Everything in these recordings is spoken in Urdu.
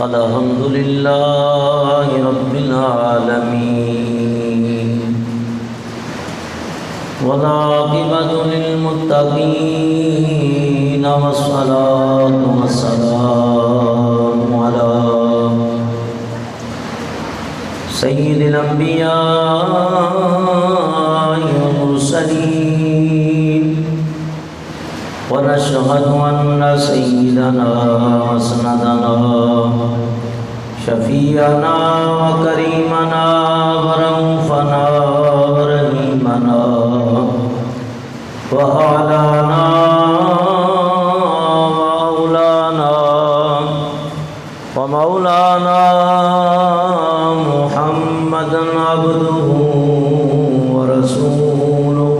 الحمد لله رب العالمين والعاقبة للمتقين والصلاة والسلام على سيد الأنبياء والمرسلين ونشهد أن سيدنا وسندنا شفيعنا وكريمنا ورؤوفنا ورحيمنا وأعلانا ومولانا محمدا عبده ورسوله.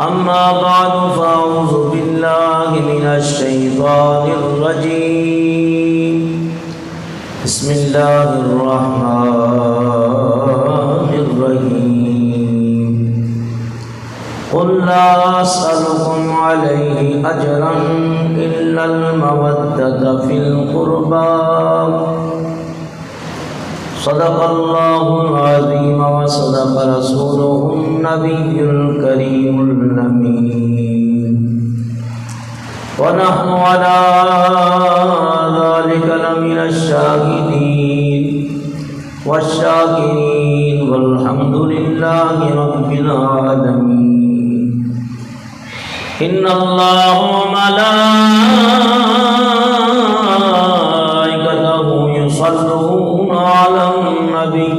أما بعد فأعوذ بالله من الشيطان الرجيم. بسم الله الرحمن الرحيم. قل لا أسألكم عليه أجرا إلا المودة في القربى. صدق الله العظيم وصدق رسوله النبي الكريم الأمين. ونحن على ذلك لمن الشاهدين والشاكرين والحمد لله رب العالمين. إن الله وملائكته يصلون على النبي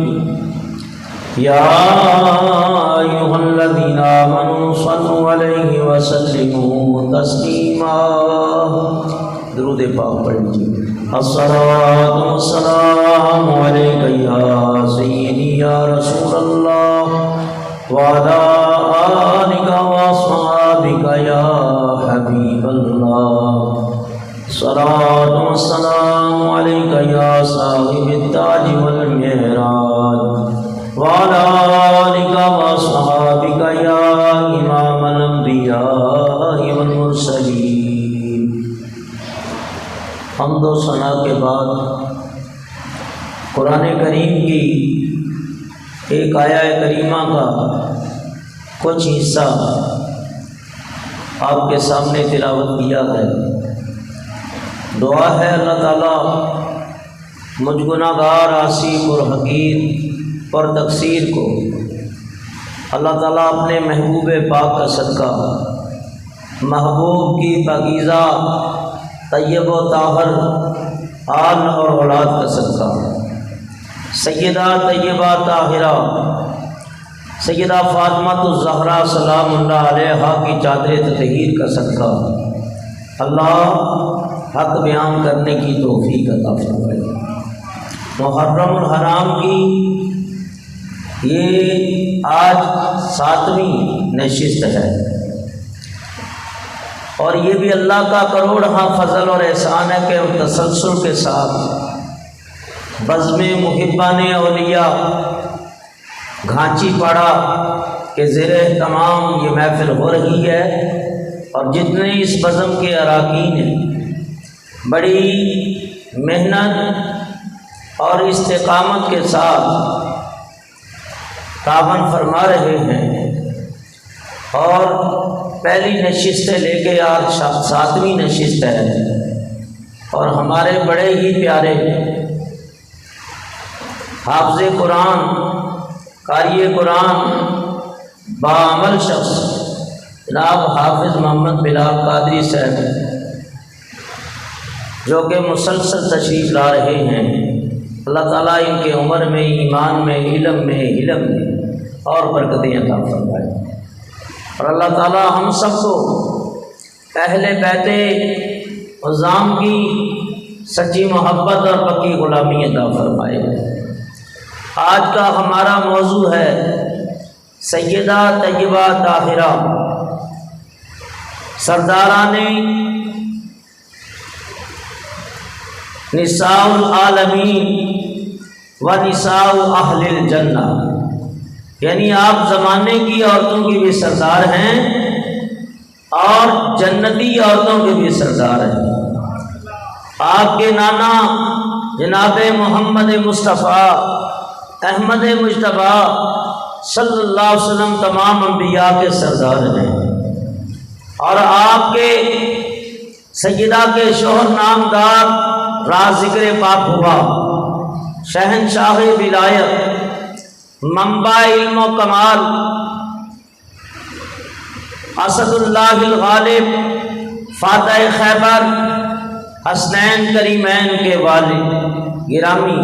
يا أيها الذين آمنوا صلوا عليه وسلموا تسليما. درود پاک پڑھ لیجیے. الصلاۃ والسلام علیک یا سیدی یا رسول اللہ وعلی آلک واصحابک یا حبیب اللہ. الصلاۃ والسلام علیک یا صاحب التاج والمعراج وعلی آلک واصحابک یا امام الانبیاء والمرسلین. حمد و ثنا کے بعد قرآن کریم کی ایک آیہ کریمہ کا کچھ حصہ آپ کے سامنے تلاوت کیا ہے. دعا ہے اللہ تعالیٰ مجھ گناہگار عاصی اور حقیر پر تقصیر کو اللہ تعالیٰ اپنے محبوب پاک کا صدقہ محبوب کی پاکیزہ طیب و طاہر آل اور اولاد کا صدقہ سیدہ طیبہ طاہرہ سیدہ فاطمہ الزہرا سلام اللہ علیہا کی چادر تطہیر کا صدقہ اللہ حق بیان کرنے کی توفیق عطا فرمائے. محرم الحرام کی یہ آج 7ویں نشست ہے اور یہ بھی اللہ کا کروڑہا فضل اور احسان ہے کہ تسلسل کے ساتھ بزم محبان اولیاء گھانچی پاڑا کے زیر اہتمام یہ محفل ہو رہی ہے اور جتنے اس بزم کے اراکین ہیں بڑی محنت اور استقامت کے ساتھ تعاون فرما رہے ہیں اور پہلی نشست سے لے کے آج 7ویں نشست ہے اور ہمارے بڑے ہی پیارے حافظ قرآن قاری قرآن باعمل شخص جناب حافظ محمد بلال قادری صاحب جو کہ مسلسل تشریف لا رہے ہیں. اللہ تعالیٰ ان کے عمر میں ایمان میں علم میں اور برکتیں عطا فرمائے اور اللہ تعالیٰ ہم سب کو اہل بیت عظام کی سچی محبت اور پکی غلامی عطا فرمائے. آج کا ہمارا موضوع ہے سیدہ طیبہ طاہرہ سرداران نساء العالمین و نساء اہل الجنہ، یعنی آپ زمانے کی عورتوں کی بھی سردار ہیں اور جنتی عورتوں کے بھی سردار ہیں۔ آپ کے نانا جناب محمد مصطفیٰ احمد مجتبیٰ صلی اللہ علیہ وسلم تمام انبیاء کے سردار ہیں، اور آپ کے سیدہ کے شوہر نامدار راز ذکر پاک ہوا، شہنشاہ ولایت، منبع علم و کمال، اسد اللہ الغالب، فاتح خیبر، حسنین کریمین کے والد گرامی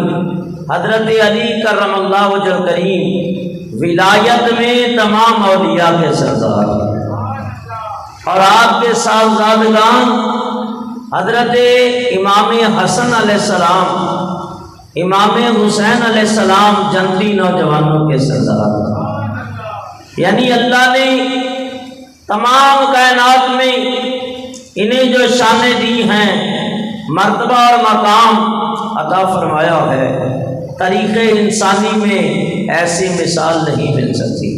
حضرت علی کرم اللہ وجہ کریم، ولایت میں تمام اولیاء کے سردار، اور آپ کے صاحبزادگان حضرت امام حسن علیہ السلام، امام حسین علیہ السلام جنتی نوجوانوں کے سردار۔ یعنی اللہ نے تمام کائنات میں انہیں جو شانیں دی ہیں، مرتبہ اور مقام عطا فرمایا ہے، تاریخ انسانی میں ایسی مثال نہیں مل سکتی۔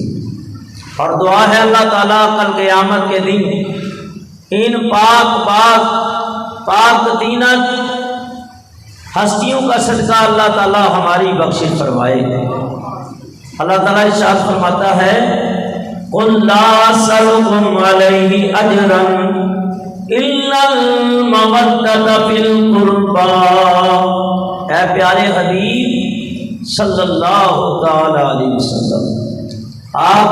اور دعا ہے اللہ تعالیٰ کل قیامت کے دن ان پاک دینت ہستیوں کا صدقہ اللہ تعالیٰ ہماری بخشش فرمائے۔ اللہ تعالیٰ ارشاد فرماتا ہے قُلْ لَا أَسْأَلُكُمْ عَلَيْهِ أَجْرًا إِلَّا الْمَوَدَّةَ فِي الْقُرْبَى۔ اے پیارے حبیب صلی اللہ تعالی علیہ وسلم، آپ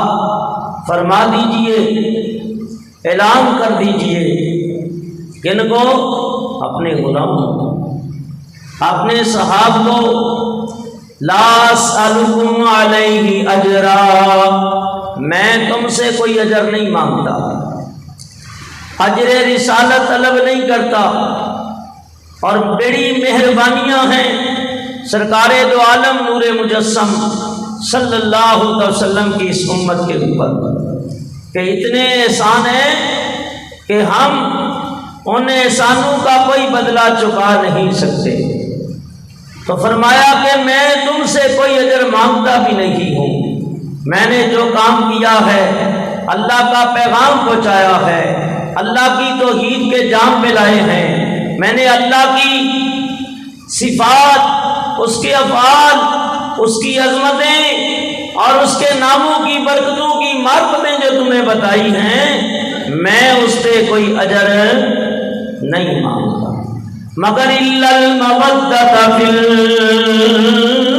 فرما دیجئے، اعلان کر دیجئے کن کو؟ اپنے غلاموں، اپنے صحاب کو، لا اسألکم علیہ اجرا، میں تم سے کوئی اجر نہیں مانگتا، اجر رسالت طلب نہیں کرتا، اور بڑی مہربانیاں ہیں سرکار دو عالم نور مجسم صلی اللہ علیہ وسلم کی اس امت کے اوپر، کہ اتنے احسان ہیں کہ ہم ان احسانوں کا کوئی بدلہ چکا نہیں سکتے۔ تو فرمایا کہ میں تم سے کوئی اجر مانگتا بھی نہیں ہوں، میں نے جو کام کیا ہے، اللہ کا پیغام پہنچایا ہے، اللہ کی توحید کے جام پہ لائے ہیں، میں نے اللہ کی صفات، اس کے افعال، اس کی عظمتیں اور اس کے ناموں کی برکتوں کی معرفتیں جو تمہیں بتائی ہیں، میں اس پہ کوئی اجر نہیں مانگتا، مگر الا المودۃ فی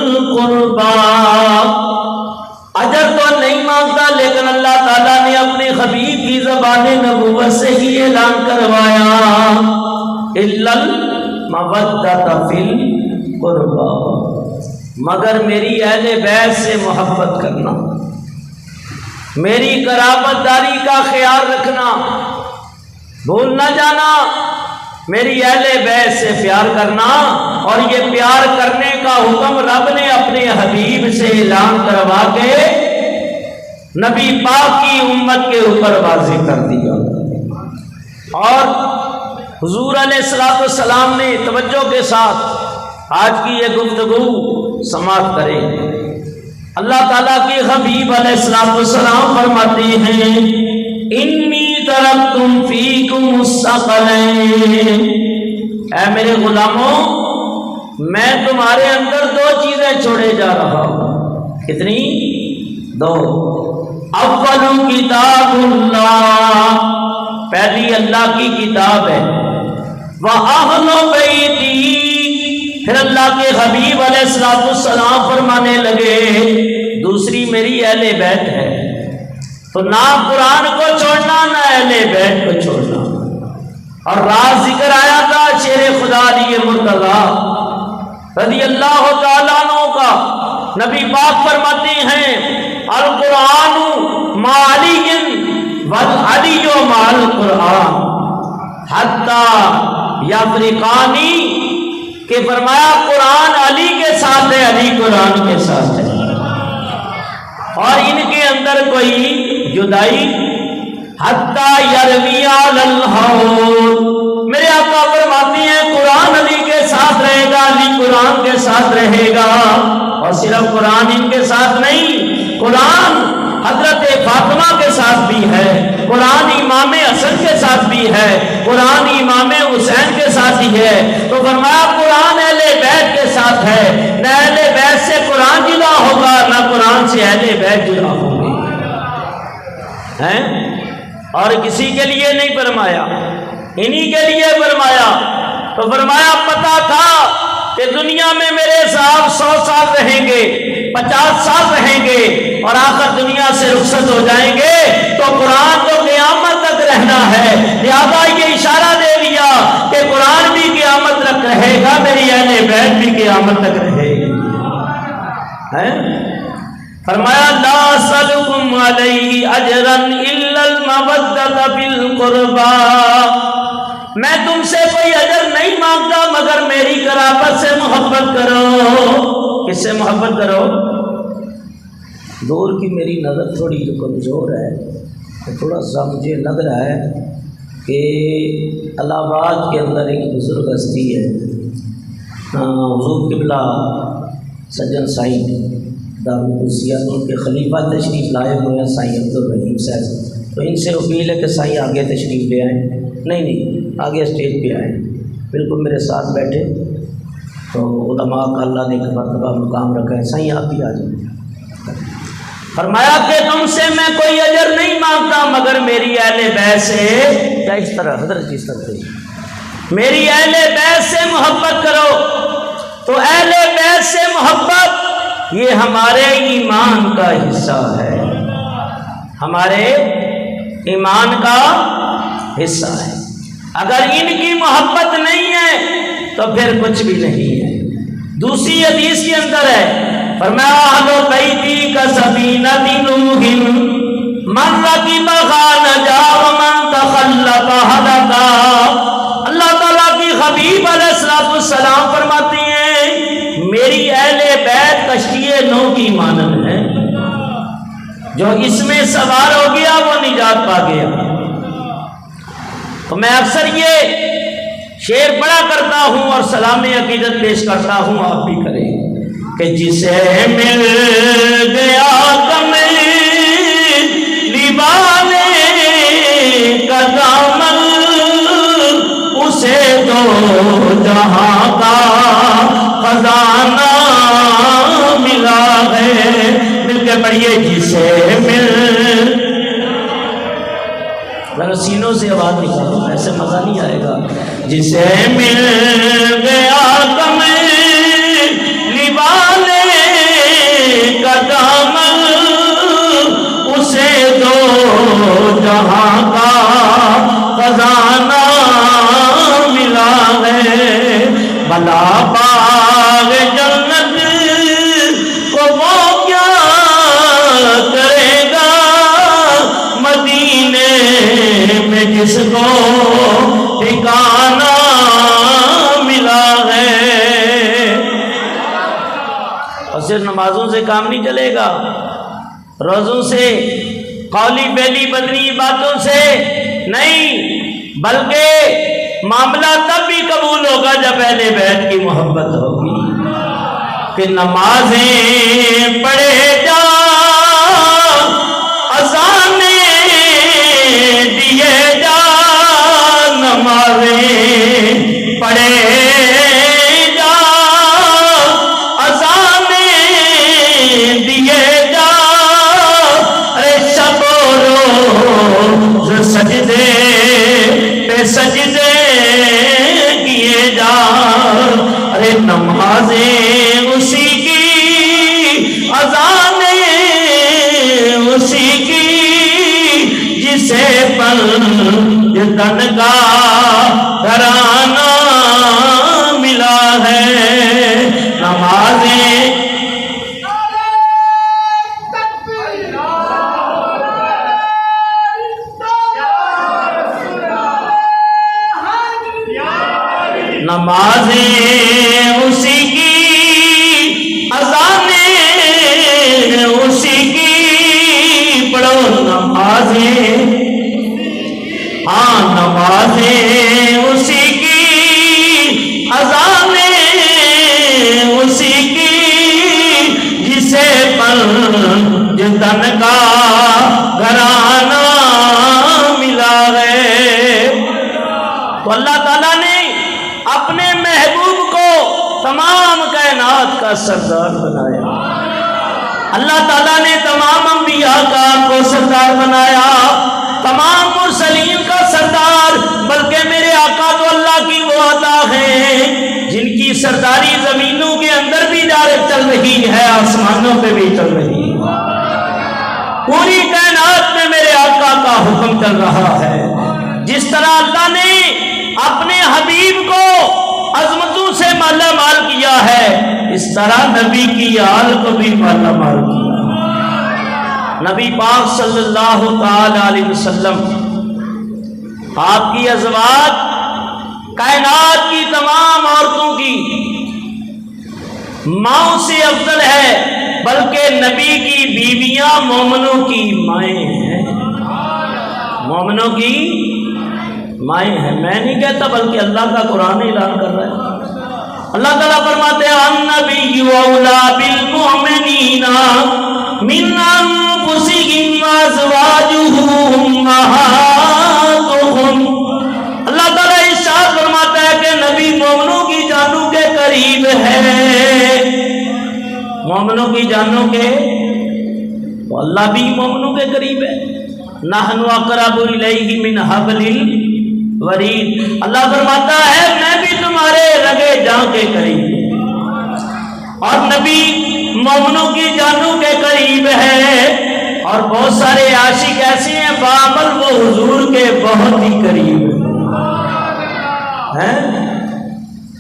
القربى، اجر تو نہیں مانگتا، لیکن اللہ تعالیٰ نے اپنے حبیب کی زبان نبوت سے ہی اعلان کروایا الا المودۃ فی القربى، مگر میری اہل بیت سے محبت کرنا، میری قرابت داری کا خیال رکھنا، بھول نہ جانا، میری اہل بیت سے پیار کرنا، اور یہ پیار کرنے کا حکم رب نے اپنے حبیب سے اعلان کروا کے نبی پاک کی امت کے اوپر واضح کر دیا۔ اور حضور علیہ السلام نے توجہ کے ساتھ آج کی یہ گفتگو سماعت کریں۔ اللہ تعالیٰ کے حبیب علیہ السلام فرماتے ہیں انی ترکتم فیکم الثقلین، اے میرے غلاموں، میں تمہارے اندر دو چیزیں چھوڑے جا رہا ہوں۔ کتنی؟ دو۔ اول کتاب اللہ، پہلی اللہ کی کتاب ہے، وَأَهْلُ بَيْتِي، پھر اللہ کے حبیب علیہ السلام فرمانے لگے دوسری میری اہل بیت ہے۔ تو نہ قرآن کو چھوڑنا، نہ اہل بیت کو چھوڑنا۔ اور راز ذکر آیا تھا شیر خدا علی مرتضیٰ رضی اللہ تعالیٰ عنہ کا، نبی پاک فرماتے ہیں القرآن مع علی والعلی مع القرآن حتی یفرقانی، کہ فرمایا قرآن علی کے ساتھ ہے، علی قرآن کے ساتھ ہے، اور ان کے اندر کوئی جدائی حتی یروی علی الحوض، میرے آقا فرماتے ہیں قرآن علی کے ساتھ رہے گا، علی قرآن کے ساتھ رہے گا، اور صرف قرآن ان کے ساتھ نہیں، قرآن حضرت فاطمہ کے ساتھ بھی ہے، قرآن امام حسن کے ساتھ بھی ہے، قرآن امام حسین کے ساتھ ہی ہے۔ تو فرمایا قرآن اہل بیت کے ساتھ ہے، نہ اہل بیت سے قرآن جدا ہوگا نہ قرآن سے اہل بیت جدا ہوگی ہیں۔ اور کسی کے لیے نہیں فرمایا، انہی کے لیے فرمایا۔ تو فرمایا پتا تھا کہ دنیا میں میرے صاحب 100 سال رہیں گے، 50 سال رہیں گے اور آخر دنیا سے رخصت ہو جائیں گے، تو قرآن تو قیامت تک رہنا ہے، لہذا یہ اشارہ دے دیا کہ قرآن بھی قیامت تک رہے گا، میری اہل بیت بھی قیامت تک رہے گی۔ فرمایا لا اسألکم علیہ اجرا الا المودۃ فی القربى، میں تم سے کوئی اجر نہیں مانگتا مگر میری قرابت سے محبت کرو۔ کس سے محبت کرو؟ دور کی میری نظر تھوڑی کمزور ہے، تھوڑا سا مجھے لگ رہا ہے کہ الہ آباد کے اندر ایک بزرگ ہستی ہے، حضور قبلہ سجن سائیں دارالقدسیہ، ان کے خلیفہ تشریف لائے ہوئے ہیں سائیں عبدالرحیم صاحب، تو ان سے اپیل ہے کہ سائیں آگے تشریف لے آئیں۔ نہیں آگے اسٹیج پہ آئیں، بالکل میرے ساتھ بیٹھے، تو علماء کا اللہ نے ایک مرتبہ مقام رکھا ہے، سائیں آپ بھی آ جائیں۔ فرمایا کہ تم سے میں کوئی اجر نہیں مانگتا مگر میری اہل بیت سے، کیا اس طرح حضرت اس طرح سے میری اہل بیت سے محبت کرو۔ تو اہل بیت سے محبت یہ ہمارے ایمان کا حصہ ہے، ہمارے ایمان کا حصہ ہے۔ اگر ان کی محبت نہیں ہے تو پھر کچھ بھی نہیں ہے۔ دوسری حدیث کے اندر ہے، فرمایا اہل بیتی کا سفینۃ نوح من رکبھا نجا ومن تخلف ہلک۔ اللہ تعالیٰ کی حبیب علیہ السلام فرماتے ہیں میری اہل بیت کشتی نوح کی مانند ہے، جو اس میں سوار ہو گیا وہ نجات پا گیا۔ تو میں اکثر یہ شعر پڑھا کرتا ہوں اور سلام عقیدت پیش کرتا ہوں، آپ بھی کریں کہ جسے مل گیا کملی والے کا دامن، اسے دو جہاں کا خزانہ ملا ہے۔ مل کے پڑھیے جسے مل، ذرا سینوں سے آواز نکالو، ایسے مزہ نہیں آئے گا۔ جسے مل گیا کملی والے کا دامن، اسے دو جہاں کا خزانہ ملا ہے۔ بلا باغ جنت کو وہ کیا کرے گا، مدینے میں جس کو ٹھکانہ ملا ہے۔ اور صرف نمازوں سے کام نہیں چلے گا، روزوں سے، قولی فعلی بدنی باتوں سے نہیں، بلکہ معاملہ تب بھی قبول ہوگا جب اہل بیت کی محبت ہوگی کہ نمازیں پڑھے جا، اذانیں دیے جا، نمازیں پڑھے جا، اذانیں دیے جا، ارے شب و روز سجدے پہ سجدے کیے جا، ارے نمازیں اسی کی، اذانیں اسی کی، جسے پنجتن کا ترانہ ملا ہے۔ نمازیں نمازیں اسی کی، اذانیں اسی کی، پڑھو نمازیں، ہاں نمازیں اسی کی، اذانیں اسی کی، جسے پنجتن کا کا سردار بنایا، اللہ تعالیٰ نے تمام انبیاء کا آپ کو سردار بنایا، تمام مرسلین کا سردار، بلکہ میرے آقا تو اللہ کی وہ عطا ہے جن کی سرداری زمینوں کے اندر بھی ڈائریکٹ چل رہی ہے، آسمانوں پہ بھی چل رہی ہے، پوری کائنات میں میرے آقا کا حکم چل رہا ہے۔ جس طرح اللہ نے اپنے حبیب کو عظمتوں سے مالا مال کیا ہے، اس طرح نبی کی آل کو بھی مالا مال کیا۔ نبی پاک صلی اللہ تعالی علیہ وسلم، آپ کی ازواج کائنات کی تمام عورتوں کی ماؤں سے افضل ہے، بلکہ نبی کی بیویاں مومنوں کی مائیں ہیں، مومنوں کی مائیں ہیں۔ میں نہیں کہتا، بلکہ اللہ کا قرآن اعلان کر رہا ہے۔ اللہ تعالیٰ فرماتے ہیں النبی اولا بالمؤمنین من انفسہم وازواجہ امہاتہم۔ اللہ تعالیٰ ارشاد فرماتا ہے کہ نبی مومنوں کی جانوں کے قریب ہے، مومنوں کی جانوں کے، تو اللہ بھی مومنوں کے قریب ہے۔ نحن اقرب الیہ من حبل الورید، اللہ فرماتا ہے میں بھی تمہارے رگے جان کے قریب، اور نبی مومنوں کی جانوں کے قریب ہے۔ اور بہت سارے عاشق ایسے ہیں بعمل وہ حضور کے بہت ہی قریب ہیں،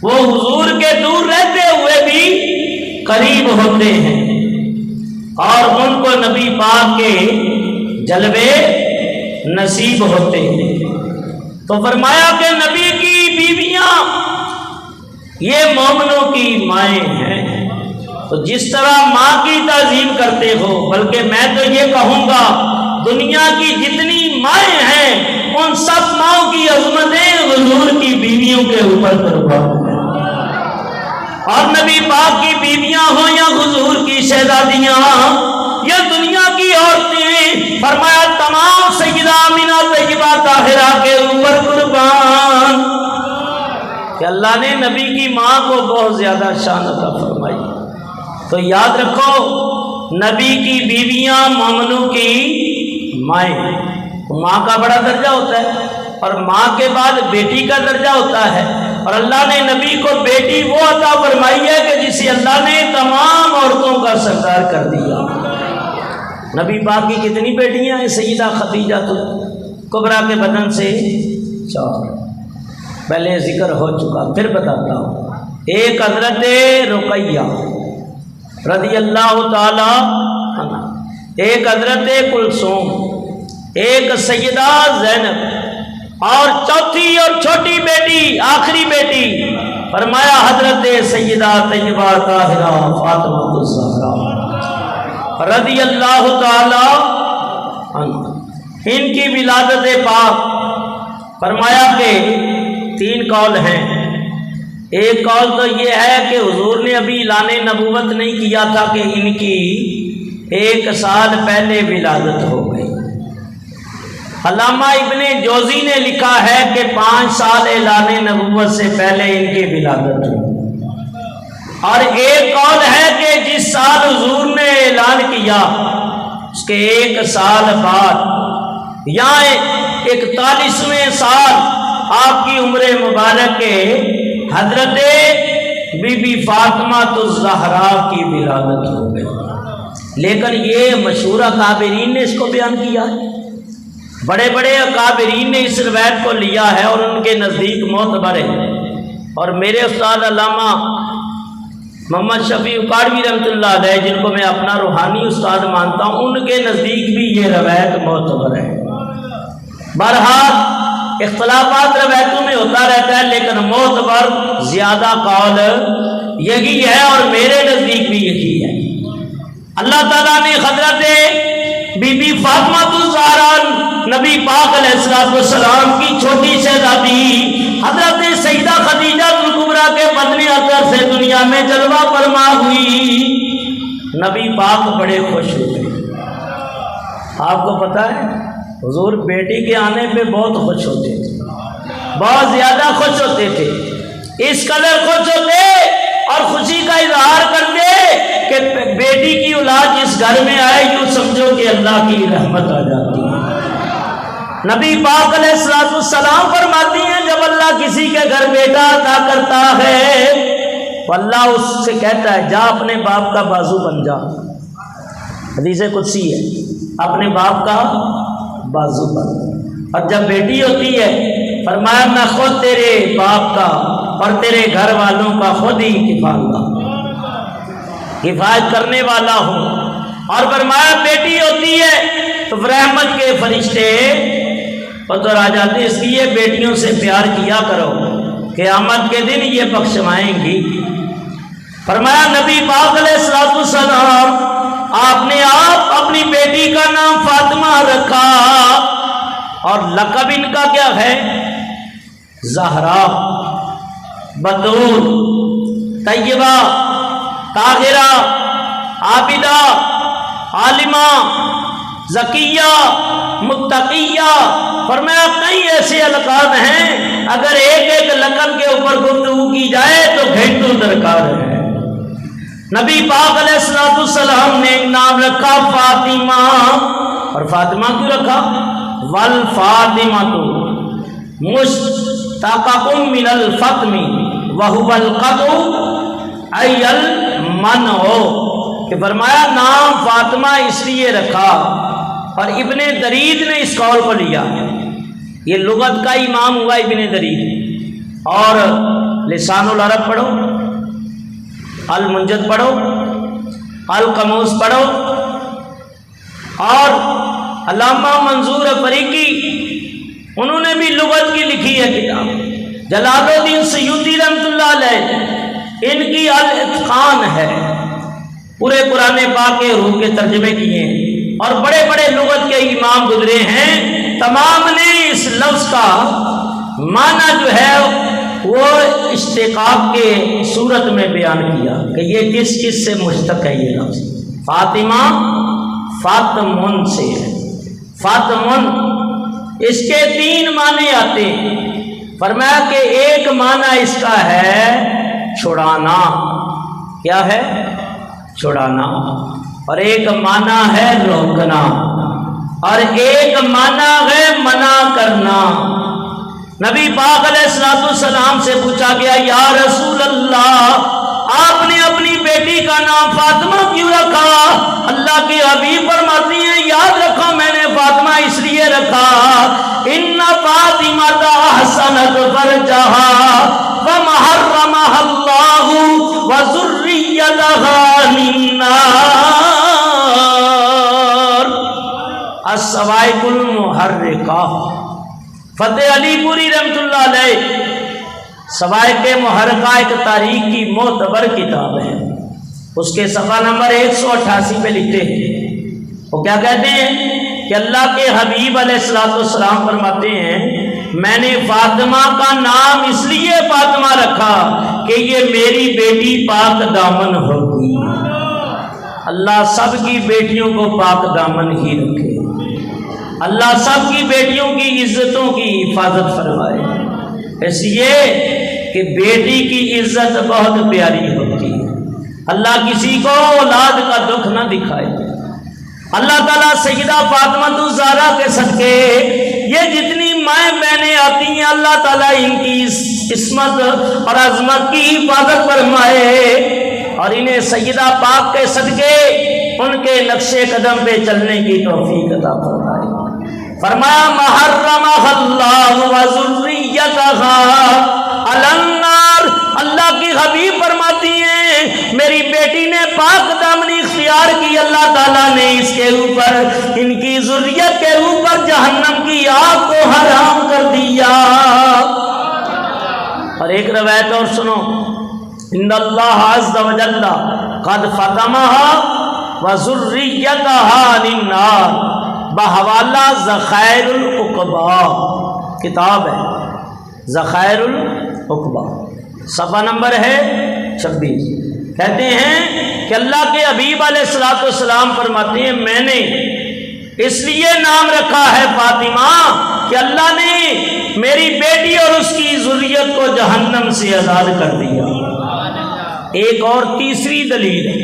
وہ حضور کے دور رہتے ہوئے بھی قریب ہوتے ہیں، اور ان کو نبی پاک کے جلوے نصیب ہوتے ہیں۔ تو فرمایا کہ نبی کی بیویاں یہ مومنوں کی مائیں ہیں۔ تو جس طرح ماں کی تعظیم کرتے ہو، بلکہ میں تو یہ کہوں گا دنیا کی جتنی مائیں ہیں ان سب ماؤں کی عظمتیں حضور کی بیویوں کے اوپر قربان ہیں، اور نبی پاک کی بیویاں ہوں یا حضور کی شہزادیاں یا دنیا کی عورتیں، فرمایا تمام سیدہ آمینہ طیبہ طاہرہ کے اوپر قربان، کہ اللہ نے نبی کی ماں کو بہت زیادہ شان عطا فرمائی۔ تو یاد رکھو نبی کی بیویاں مومنوں کی مائیں، ماں کا بڑا درجہ ہوتا ہے، اور ماں کے بعد بیٹی کا درجہ ہوتا ہے، اور اللہ نے نبی کو بیٹی وہ عطا فرمائی ہے کہ جسے اللہ نے تمام عورتوں کا سردار کر دیا۔ نبی پاک کی کتنی بیٹیاں ہیں؟ سیدہ خدیجہ کبریٰ کے بدن سے 4، پہلے ذکر ہو چکا، پھر بتاتا ہوں۔ ایک حضرت رقیہ رضی اللہ تعالی عنہ، ایک حضرت کلثوم، ایک سیدہ زینب، اور چوتھی اور چھوٹی بیٹی، آخری بیٹی فرمایا حضرت سیدہ طیبہ طاہرہ فاطمہ الزہرا رضی اللہ تعالی عنہ۔ ان کی ولادت پاک فرمایا کہ 3 قول ہیں۔ ایک قول تو یہ ہے کہ حضور نے ابھی اعلان نبوت نہیں کیا تھا کہ ان کی 1 سال پہلے ولادت ہو گئی۔ علامہ ابن جوزی نے لکھا ہے کہ 5 سال اعلان نبوت سے پہلے ان کی ولادت ہوئی۔ اور ایک قول ہے کہ جس سال حضور نے اعلان کیا اس کے 1 سال بعد یا 41ویں سال آپ کی عمر مبارک کے حضرت بی بی فاطمہ الزہرا کی ولادت ہو گئی۔ لیکن یہ مشہور اکابرین نے اس کو بیان کیا ہے، بڑے بڑے اکابرین نے اس روایت کو لیا ہے اور ان کے نزدیک معتبر ہے۔ اور میرے استاد علامہ محمد شفیع اکاڑوی رحمۃ اللہ علیہ، جن کو میں اپنا روحانی استاد مانتا ہوں، ان کے نزدیک بھی یہ روایت معتبر ہے۔ بہرحال اختلافات روایتوں میں ہوتا رہتا ہے، لیکن معتبر زیادہ قول یہی ہے اور میرے نزدیک بھی یہی ہے۔ اللہ تعالیٰ نے حضرت بی بی فاطمہ الزہرا نبی پاک علیہ السلام کی چھوٹی شہزادی حضرت سیدہ خدیجہ کبریٰ کے بدن اثر سے دنیا میں جلوہ فرما ہوئی۔ نبی پاک بڑے خوش ہوئے۔ آپ کو پتہ ہے حضور بیٹی کے آنے پہ بہت خوش ہوتے تھے، بہت زیادہ خوش ہوتے تھے، اس قدر خوش ہوتے اور خوشی کا اظہار کرتے کہ بیٹی کی اولاد جس گھر میں آئے یوں سمجھو کہ اللہ کی رحمت آ جاتی ہے۔ نبی پاک علیہ الصلوۃ والسلام فرماتی ہیں جب اللہ کسی کے گھر بیٹا عطا کرتا ہے تو اللہ اس سے کہتا ہے جا اپنے باپ کا بازو بن جا۔ حدیث قدسی ہے، اپنے باپ کا بازو بن۔ اور جب بیٹی ہوتی ہے فرمایا میں خود تیرے باپ کا اور تیرے گھر والوں کا خود ہی حفاظت کرنے والا ہوں۔ اور فرمایا بیٹی ہوتی ہے تو رحمت کے فرشتے اتر آ جاتے، اس لیے بیٹیوں سے پیار کیا کرو، قیامت کے دن یہ بخشوائیں گی۔ فرمایا نبی پاک علیہ الصلوۃ والسلام آپ نے اپنی بیٹی کا نام فاطمہ رکھا، اور لقب ان کا کیا ہے؟ زہرا، بتول، طیبہ، طاہرہ، عابدہ، عالمہ، زکیہ، متقیہ۔ فرمایا کئی ایسے القاب ہیں اگر ایک ایک لقب کے اوپر گفتگو کی جائے تو گھنٹوں درکار ہے۔ نبی پاک علیہ الصلوۃ والسلام نے ایک نام رکھا فاطمہ، اور فاطمہ کیوں رکھا؟ والفاطمۃ مشتقۃ من الفطم وهو القطع ای المنع، کہ فرمایا نام فاطمہ اس لیے رکھا، اور ابن درید نے اس قول کو لیا، یہ لغت کا امام ہوا ابن درید۔ اور لسان العرب پڑھو، المنجد پڑھو، القاموس پڑھو، اور علامہ منظور فریقی انہوں نے بھی لغت کی لکھی ہے کتاب، جلال الدین سیوطی رحمۃ اللہ علیہ ان کی الاتقان ہے، پورے قرآن پاک کے روح کے ترجمے کیے ہیں، اور بڑے بڑے لغت کے امام گزرے ہیں، تمام نے اس لفظ کا معنی جو ہے وہ اشتقاق کے صورت میں بیان کیا کہ یہ کس چیز سے مشتق ہے۔ یہ لفظ فاطمہ فاطمن سے ہے، فاطمن، اس کے تین معنی آتے ہیں۔ فرمایا کہ ایک معنی اس کا ہے چھڑانا، کیا ہے؟ چھڑانا، اور ایک معنی ہے روکنا، اور ایک معنی ہے منع کرنا۔ نبی پاک علیہ الصلوۃ والسلام سے پوچھا گیا یا رسول اللہ آپ نے اپنی بیٹی کا نام فاطمہ کیوں رکھا؟ اللہ کے حبیب فرماتی ہیں یاد رکھو میں نے فاطمہ اس لیے رکھا ان فاطمہ احسنت فرجہا ومحرمها اللہ وذریتها من النار الصواعق المحرقہ۔ فتح علی پوری رحمۃ اللہ علیہ صواعق محرقہ ایک تاریخ کی معتبر کتاب ہے، اس کے صفحہ نمبر 188 پہ لکھتے ہیں، وہ کیا کہتے ہیں کہ اللہ کے حبیب علیہ السلام فرماتے ہیں میں نے فاطمہ کا نام اس لیے فاطمہ رکھا کہ یہ میری بیٹی پاک دامن ہوگی۔ اللہ سب کی بیٹیوں کو پاک دامن ہی رکھے، اللہ سب کی بیٹیوں کی عزتوں کی حفاظت فرمائے، اس لیے کہ بیٹی کی عزت بہت پیاری ہوتی ہے۔ اللہ کسی کو اولاد کا دکھ نہ دکھائے۔ اللہ تعالیٰ سیدہ فاطمہ الزہرا کے صدقے یہ جتنی مائیں بہنیں آتی ہیں اللہ تعالیٰ ان کی عصمت اور عظمت کی حفاظت فرمائے، اور انہیں سیدہ پاک کے صدقے ان کے نقش قدم پہ چلنے کی توفیق عطا فرمائے۔ فرمایا محرمہ اللہ وذریتہا علی النار، اللہ کی حبیب فرماتی ہیں میری بیٹی نے پاک دامنی اختیار کی، اللہ تعالیٰ نے اس کے اوپر ان کی ذریت کے اوپر جہنم کی آگ کو حرام کر دیا۔ اور ایک روایت اور سنو، ان اللہ عز وجل قد فطمها وذریتها للنار بحوالہ ذخائر العقبہ، کتاب ہے ذخائر العقبہ، صفحہ نمبر ہے 26۔ کہتے ہیں کہ اللہ کے حبیب علیہ السلام فرماتے ہیں میں نے اس لیے نام رکھا ہے فاطمہ کہ اللہ نے میری بیٹی اور اس کی ذریت کو جہنم سے آزاد کر دیا۔ ایک اور تیسری دلیل ہے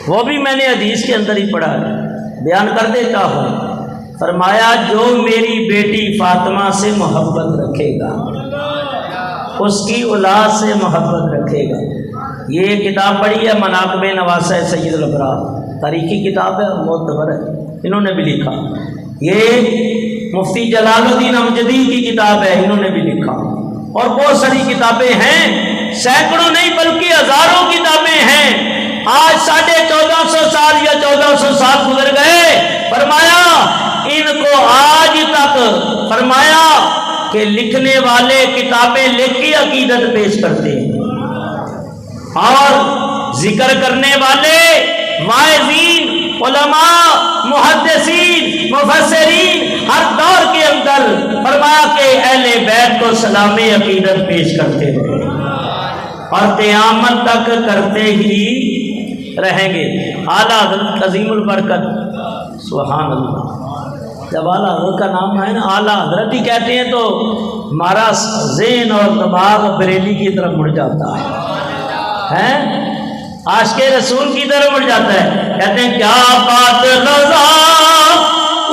وہ بھی میں نے حدیث کے اندر ہی پڑھا ہے، بیان کر دیتا ہوں۔ فرمایا جو میری بیٹی فاطمہ سے محبت رکھے گا اس کی اولاد سے محبت رکھے گا۔ یہ کتاب پڑھی ہے مناقب نواسہ سید الابرار، تاریخی کتاب ہے، معتبر ہے، انہوں نے بھی لکھا۔ یہ مفتی جلال الدین امجدی کی کتاب ہے، انہوں نے بھی لکھا، اور بہت ساری کتابیں ہیں، سینکڑوں نہیں بلکہ ہزاروں کتابیں ہیں۔ آج 1450 سال یا 1400 سال گزر گئے، فرمایا ان کو آج تک فرمایا کہ لکھنے والے کتابیں لکھ کے عقیدت پیش کرتے ہیں، اور ذکر کرنے والے واعظین، علماء، محدثین، مفسرین ہر دور کے اندر فرمایا کہ اہل بیت کو سلام عقیدت پیش کرتے ہیں اور قیامت تک کرتے ہی رہیں گے۔ اعلیٰ حضرت عظیم البرکت، سبحان اللہ، جب اعلیٰ حضرت کا نام ہے نا، اعلیٰ حضرت ہی کہتے ہیں تو ہمارا ذہن اور دماغ بریلی کی طرف مڑ جاتا ہے، عاشق رسول کی طرف مڑ جاتا ہے۔ کہتے ہیں کیا بات رضا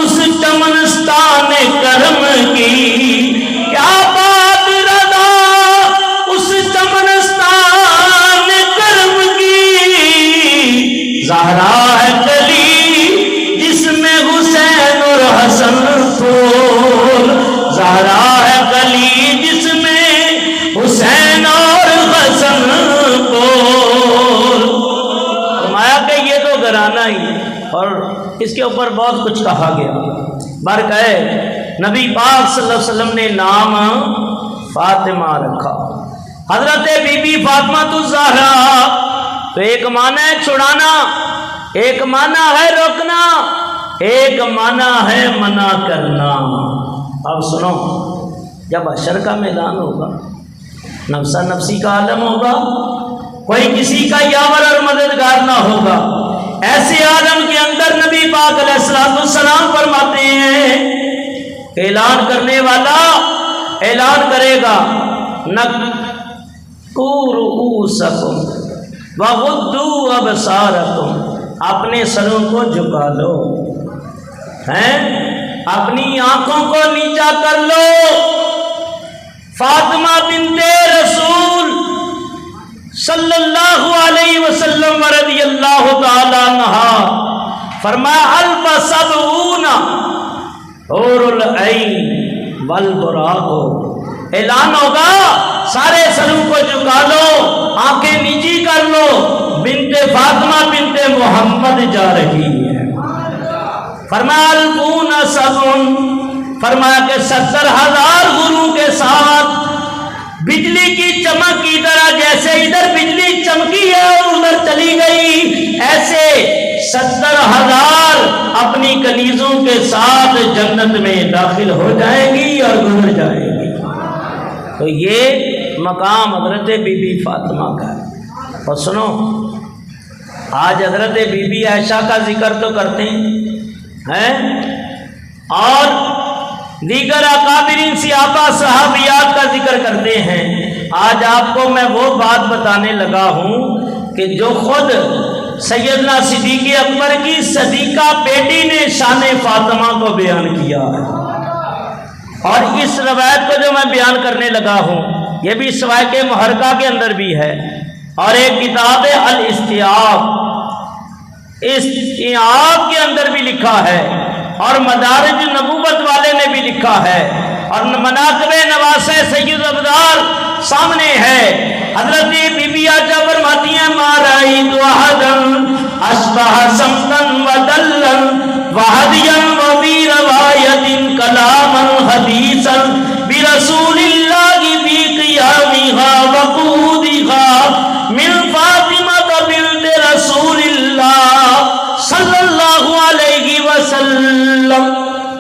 اس چمنستان کرم کی، کیا بات رضا اس چمنستان کرم کی، زہرا ہے کلی جس میں حسین اور حسن پھول، زہرا ہے کلی جس میں حسین اور حسن پھول۔ فرمایا کہ یہ تو گھرانہ ہی، اور اس کے اوپر بہت کچھ کہا گیا۔ برکہ نبی پاک صلی اللہ علیہ وسلم نے نام فاطمہ رکھا، حضرت بی بی فاطمہ الزہرا۔ تو ایک معنی ہے چھڑانا، ایک معنی ہے روکنا، ایک معنی ہے منع کرنا۔ اب سنو، جب حشر کا میدان ہوگا، نفسا نفسی کا عالم ہوگا، کوئی کسی کا یاور اور مددگار نہ ہوگا، ایسے عالم کے اندر نبی پاک علیہ السلام فرماتے ہیں، اعلان کرنے والا اعلان کرے گا، نَكُّوا رُؤُوسَكُمْ وَغُضُّوا أَبْصَارَكُمْ، اپنے سروں کو جھکا لو، اپنی آنکھوں کو نیچا کر لو۔ فاطمہ بنت رسول صلی اللہ علیہ وسلم رضی اللہ تعالی عنہا فرمایا البسبعون حور العین والبراق، اعلان ہوگا سارے سروں کو جھکا لو، آنکھیں نیچی کر لو، بنت فاطمہ بنت محمد جا رہی ہے۔ فرمایا الفون سبعن، فرمایا کہ 70,000 گرو کے ساتھ بجلی کی چمک کی طرح، جیسے ادھر بجلی چمکی ہے اور ادھر چلی گئی، ایسے 70,000 اپنی کنیزوں کے ساتھ جنت میں داخل ہو جائیں گی اور گزر جائیں گی۔ تو یہ مقام حضرت بی بی فاطمہ کا ہے۔ اور سنو، آج حضرت بی بی عائشہ کا ذکر تو کرتے ہیں اور دیگر اکابرین صحابہ صحابیات کا ذکر کرتے ہیں۔ آج آپ کو میں وہ بات بتانے لگا ہوں کہ جو خود سیدنا صدیق اکبر کی صدیقہ بیٹی نے شان فاطمہ کو بیان کیا ہے، اور اس روایت کو جو میں بیان کرنے لگا ہوں یہ بھی سوائق محرقہ کے اندر بھی ہے، اور ایک کتاب الاستیاب، استیاب کے اندر بھی لکھا ہے، اور مدارج نبوت والے نے بھی لکھا ہے، اور مناقب نواسہ سید الابرار سامنے ہے۔ حضرت بی بی عائشہ فرماتی ہیں ما رأیت احدا اشبہ سمتا ودلا وہدیا وفی روایت کلاما حدیثا برسول اللہ فی قیامها وقعودها من فاطمہ بنت رسول اللہ صلی اللہ علیہ وسلم۔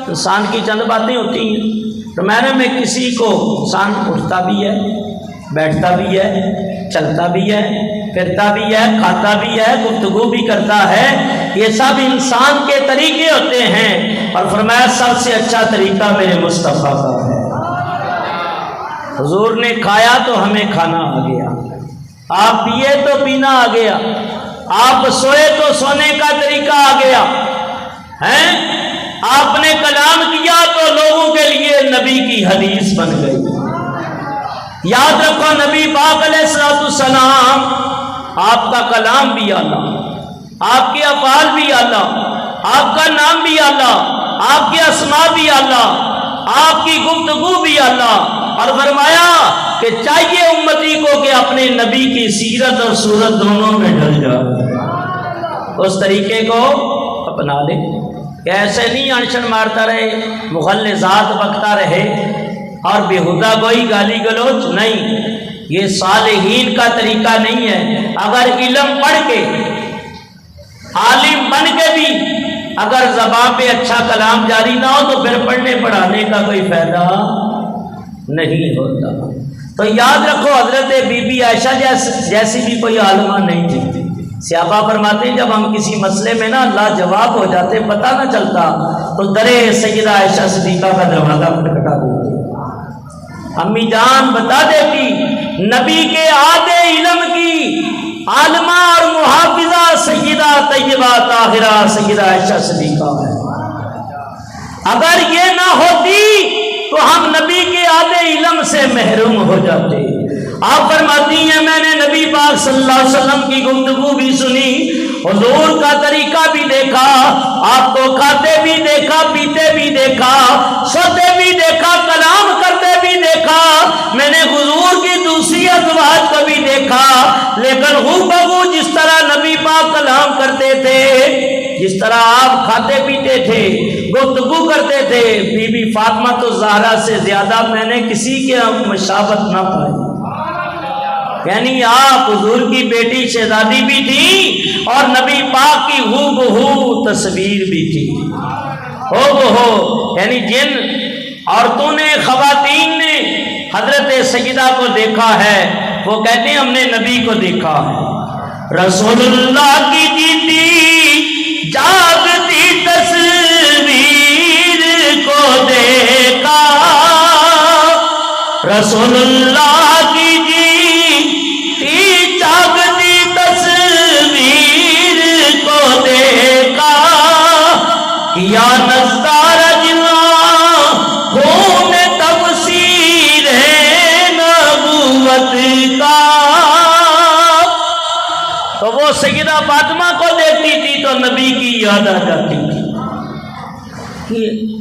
انسان کی چند باتیں ہوتی ہیں، تو میں کسی کو انسان اٹھتا بھی ہے، بیٹھتا بھی ہے، چلتا بھی ہے، پھرتا بھی ہے، کھاتا بھی ہے، گفتگو بھی کرتا ہے، یہ سب انسان کے طریقے ہوتے ہیں، اور فرمایا سب سے اچھا طریقہ میرے مصطفیٰ کا ہے۔ حضور نے کھایا تو ہمیں کھانا آ گیا، آپ پیے تو پینا آ گیا، آپ سوئے تو سونے کا طریقہ آ گیا ہے، آپ نے کلام کیا تو لوگوں کے لیے نبی کی حدیث بن گئی۔ یاد رکھو نبی پاک علیہ السلام آپ کا کلام بھی اعلیٰ، آپ کے افعال بھی اعلیٰ، آپ کا نام بھی اعلیٰ، آپ کے اسماء بھی اعلیٰ، آپ کی گفتگو بھی اعلیٰ، اور فرمایا کہ چاہیے امتی کو کہ اپنے نبی کی سیرت اور صورت دونوں میں ڈھل جائے، اس طریقے کو اپنا لے کہ ایسے نہیں انشن مارتا رہے، مغلظات بکتا رہے اور بےہودہ کوئی گالی گلوچ نہیں، یہ صالحین کا طریقہ نہیں ہے۔ اگر علم پڑھ کے عالم بن کے بھی اگر زبان پہ اچھا کلام جاری نہ ہو تو پھر پڑھنے پڑھانے کا کوئی فائدہ نہیں ہوتا۔ تو یاد رکھو حضرت بی بی عائشہ جیسی بھی کوئی عالمہ نہیں تھی۔ صحابہ فرماتے ہیں جب ہم کسی مسئلے میں نا لاجواب ہو جاتے پتہ نہ چلتا تو درے سیدہ عائشہ صدیقہ کا دروازہ کھٹکھٹا دیتے، امی جان بتا دیتی نبی کے آدھے علم کی عالمہ اور محافظہ سیدہ طیبہ طاہرہ سیدہ عائشہ صدیقہ ہے۔ اگر یہ نہ ہوتی تو ہم نبی کے آدھے علم سے محروم ہو جاتے۔ آپ فرماتی ہیں میں نے نبی پاک صلی اللہ علیہ وسلم کی گفتگو بھی سنی، حضور کا طریقہ بھی دیکھا، آپ کو کھاتے بھی دیکھا، پیتے بھی دیکھا، سوتے بھی دیکھا، کلام کرتے بھی دیکھا، میں نے حضور کی دوسری ازواج کو بھی دیکھا، لیکن ہو جس طرح نبی پاک کلام کرتے تھے، جس طرح آپ کھاتے پیتے تھے، گفتگو کرتے تھے، بی بی فاطمہ تو زہرا سے زیادہ میں نے کسی کے مشابہت نہ پائی۔ یعنی آپ حضور کی بیٹی شہزادی بھی تھی اور نبی پاک کی ہو بہو تصویر بھی تھی، ہو بہو، یعنی جن عورتوں نے خواتین نے حضرت سیدہ کو دیکھا ہے وہ کہتے ہیں ہم نے نبی کو دیکھا ہے۔ رسول اللہ کی جیتی جاگتی تصویر کو دیکھا، رسول اللہ کی جیتی جاگتی تصویر کو دیکھا، کیا نظارہ جلوہ خون تفسیر نبوت کا۔ تو وہ سیدہ فاطمہ کو دیکھتی تھی تو نبی کی یاد آ جاتی تھی۔ کہ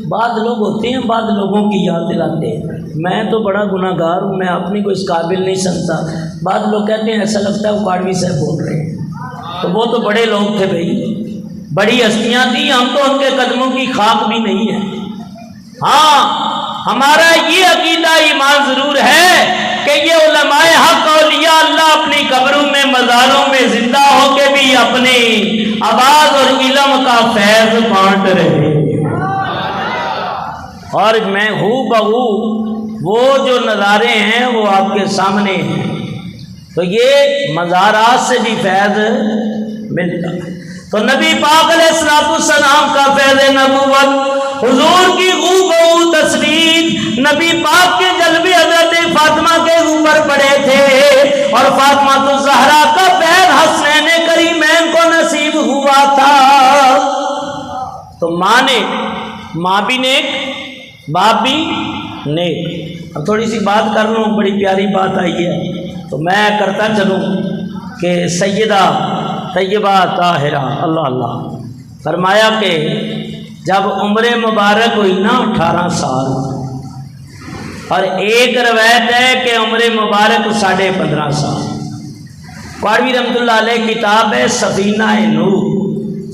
بعض لوگ ہوتے ہیں بعض لوگوں کی یاد دلاتے ہیں، میں تو بڑا گناہ گار ہوں، میں اپنی کو اس قابل نہیں سمجھتا، بعض لوگ کہتے ہیں ایسا لگتا ہے وہ کاڑوی صاحب بول رہے ہیں، تو وہ تو بڑے لوگ تھے بھائی، بڑی ہستیاں تھیں، ہم تو ان کے قدموں کی خاک بھی نہیں ہے۔ ہاں ہمارا یہ عقیدہ ایمان ضرور ہے کہ یہ علماء حق اولیاء اللہ اپنی قبروں میں مزاروں میں زندہ ہو کے بھی اپنی آواز اور علم کا فیض بانٹ رہے، اور میں ہو بہو وہ جو نظارے ہیں وہ آپ کے سامنے ہیں، تو یہ مزارات سے بھی فیض ملتا ہے۔ تو نبی پاک علیہ السلام کا فیض نبوت، حضور کی ہو بہو تصویر، نبی پاک کے جلوے حضرت فاطمہ کے اوپر پڑے تھے، اور فاطمہ تو زہرا کا فیض حسنین کریمین کو نصیب ہوا تھا۔ تو ماں بھی نیک، باپ بھی نیک۔ اب تھوڑی سی بات کر لوں، بڑی پیاری بات آئی ہے تو میں کرتا چلوں کہ سیدہ طیبہ طاہرہ اللہ اللہ فرمایا کہ جب عمر مبارک ہوئی نا 18 سال، اور ایک روایت ہے کہ عمر مبارک 15.5 سال۔ قاروی رحمۃ اللہ علیہ کتاب ہے سفینہ نوح،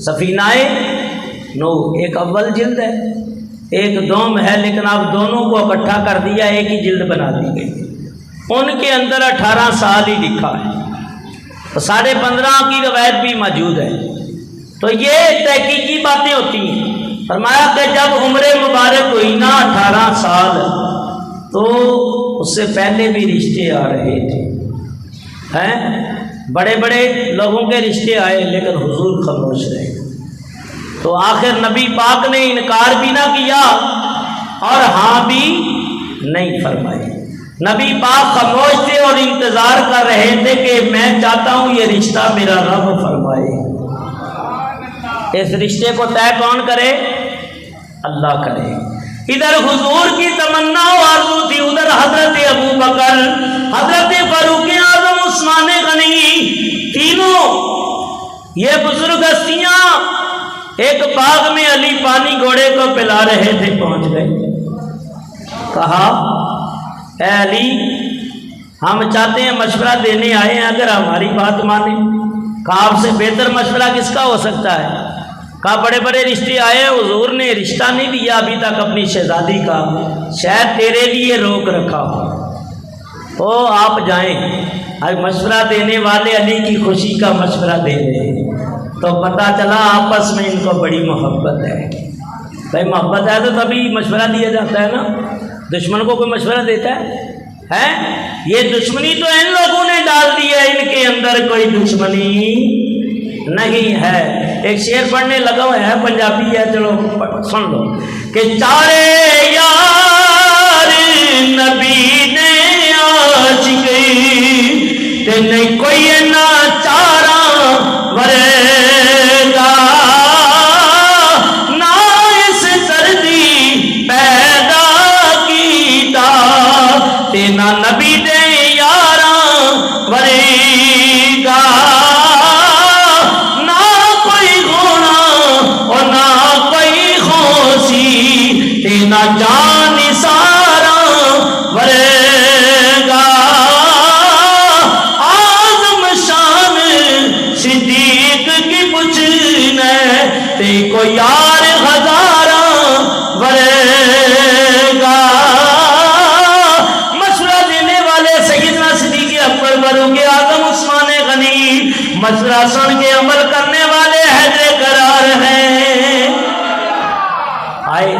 سفینہ نوح، ایک اول جلد ہے ایک دوم ہے، لیکن آپ دونوں کو اکٹھا کر دیا ایک ہی جلد بنا دی گئی۔ ان کے اندر 18 سال ہی لکھا ہے، تو 15.5 کی روایت بھی موجود ہے۔ تو یہ تحقیقی باتیں ہوتی ہیں۔ فرمایا کہ جب عمر مبارک ہوئی نا 18 سال تو اس سے پہلے بھی رشتے آ رہے تھے، بڑے بڑے لوگوں کے رشتے آئے، لیکن حضور خاموش رہے۔ تو آخر نبی پاک نے انکار بھی نہ کیا اور ہاں بھی نہیں فرمائی، نبی پاک خاموش تھے اور انتظار کر رہے تھے کہ میں چاہتا ہوں یہ رشتہ میرا رب فرمائے۔ اس رشتے کو طے کون کرے؟ اللہ کرے۔ ادھر حضور کی تمنا و آرزو تھی، ادھر حضرت ابو بکر، حضرت فاروق اعظم، عثمان غنی، تینوں یہ بزرگ ہستیاں ایک باغ میں علی پانی گھوڑے کو پلا رہے تھے، پہنچ گئے۔ کہا اے علی، ہم چاہتے ہیں مشورہ دینے آئے ہیں، اگر ہماری بات مانیں۔ کہا آپ سے بہتر مشورہ کس کا ہو سکتا ہے؟ کہا بڑے بڑے رشتے آئے، حضور نے رشتہ نہیں دیا ابھی تک اپنی شہزادی کا، شاید تیرے لیے روک رکھا ہو، او آپ جائیں۔ آج مشورہ دینے والے علی کی خوشی کا مشورہ دے رہے ہیں، تو پتہ چلا آپس میں ان کو بڑی محبت ہے۔ بھائی محبت ہے تو تبھی مشورہ دیا جاتا ہے نا، دشمن کو کوئی مشورہ دیتا ہے؟ یہ دشمنی تو ان لوگوں نے ڈال دی ہے، ان کے اندر کوئی دشمنی نہیں ہے۔ ایک شعر پڑھنے لگا ہوا ہے، پنجابی ہے، چلو سن لو کہ چارے یار نبی نے آج گئی تے نہیں کوئی نہ چارہ ورے گا، نہ اس دردی پیدا کیتا تے نہ نبی دے یاراں ورے گا، نہ کوئی گونا اور نہ کوئی خوشی تے نہ جان سارا ورے گا، آزم شان صدیق کی پوچھنے تے کو یار ہزارہ ورے گا۔ مشورہ دینے والے سیدنا صدیق اکبر فاروق اعظم عثمان غنی، مشورہ سن کے عمل کرنے والے حیدر قرار ہیں۔ آئے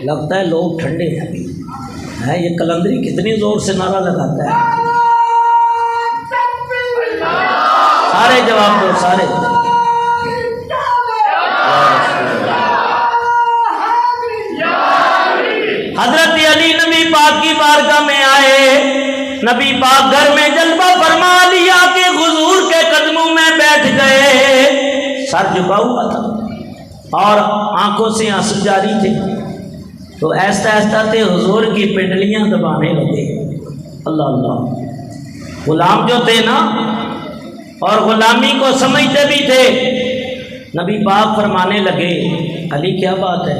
لگتا ہے لوگ ٹھنڈے ہیں، یہ کلندری کتنی زور سے نعرہ لگاتا ہے۔ سارے جواب دو، سارے۔ حضرت علی نبی پاک کی بارگاہ میں آئے، نبی پاک گھر میں جلوہ فرما لیا کہ حضور کے قدموں میں بیٹھ گئے، سر جھکا ہوا تھا اور آنکھوں سے آنسو جاری تھے، تو ایسا ایسا تھے حضور کی پنڈلیاں دبانے لگے۔ اللہ اللہ، غلام جو تھے نا اور غلامی کو سمجھتے بھی تھے، نبی پاک فرمانے لگے علی کیا بات ہے؟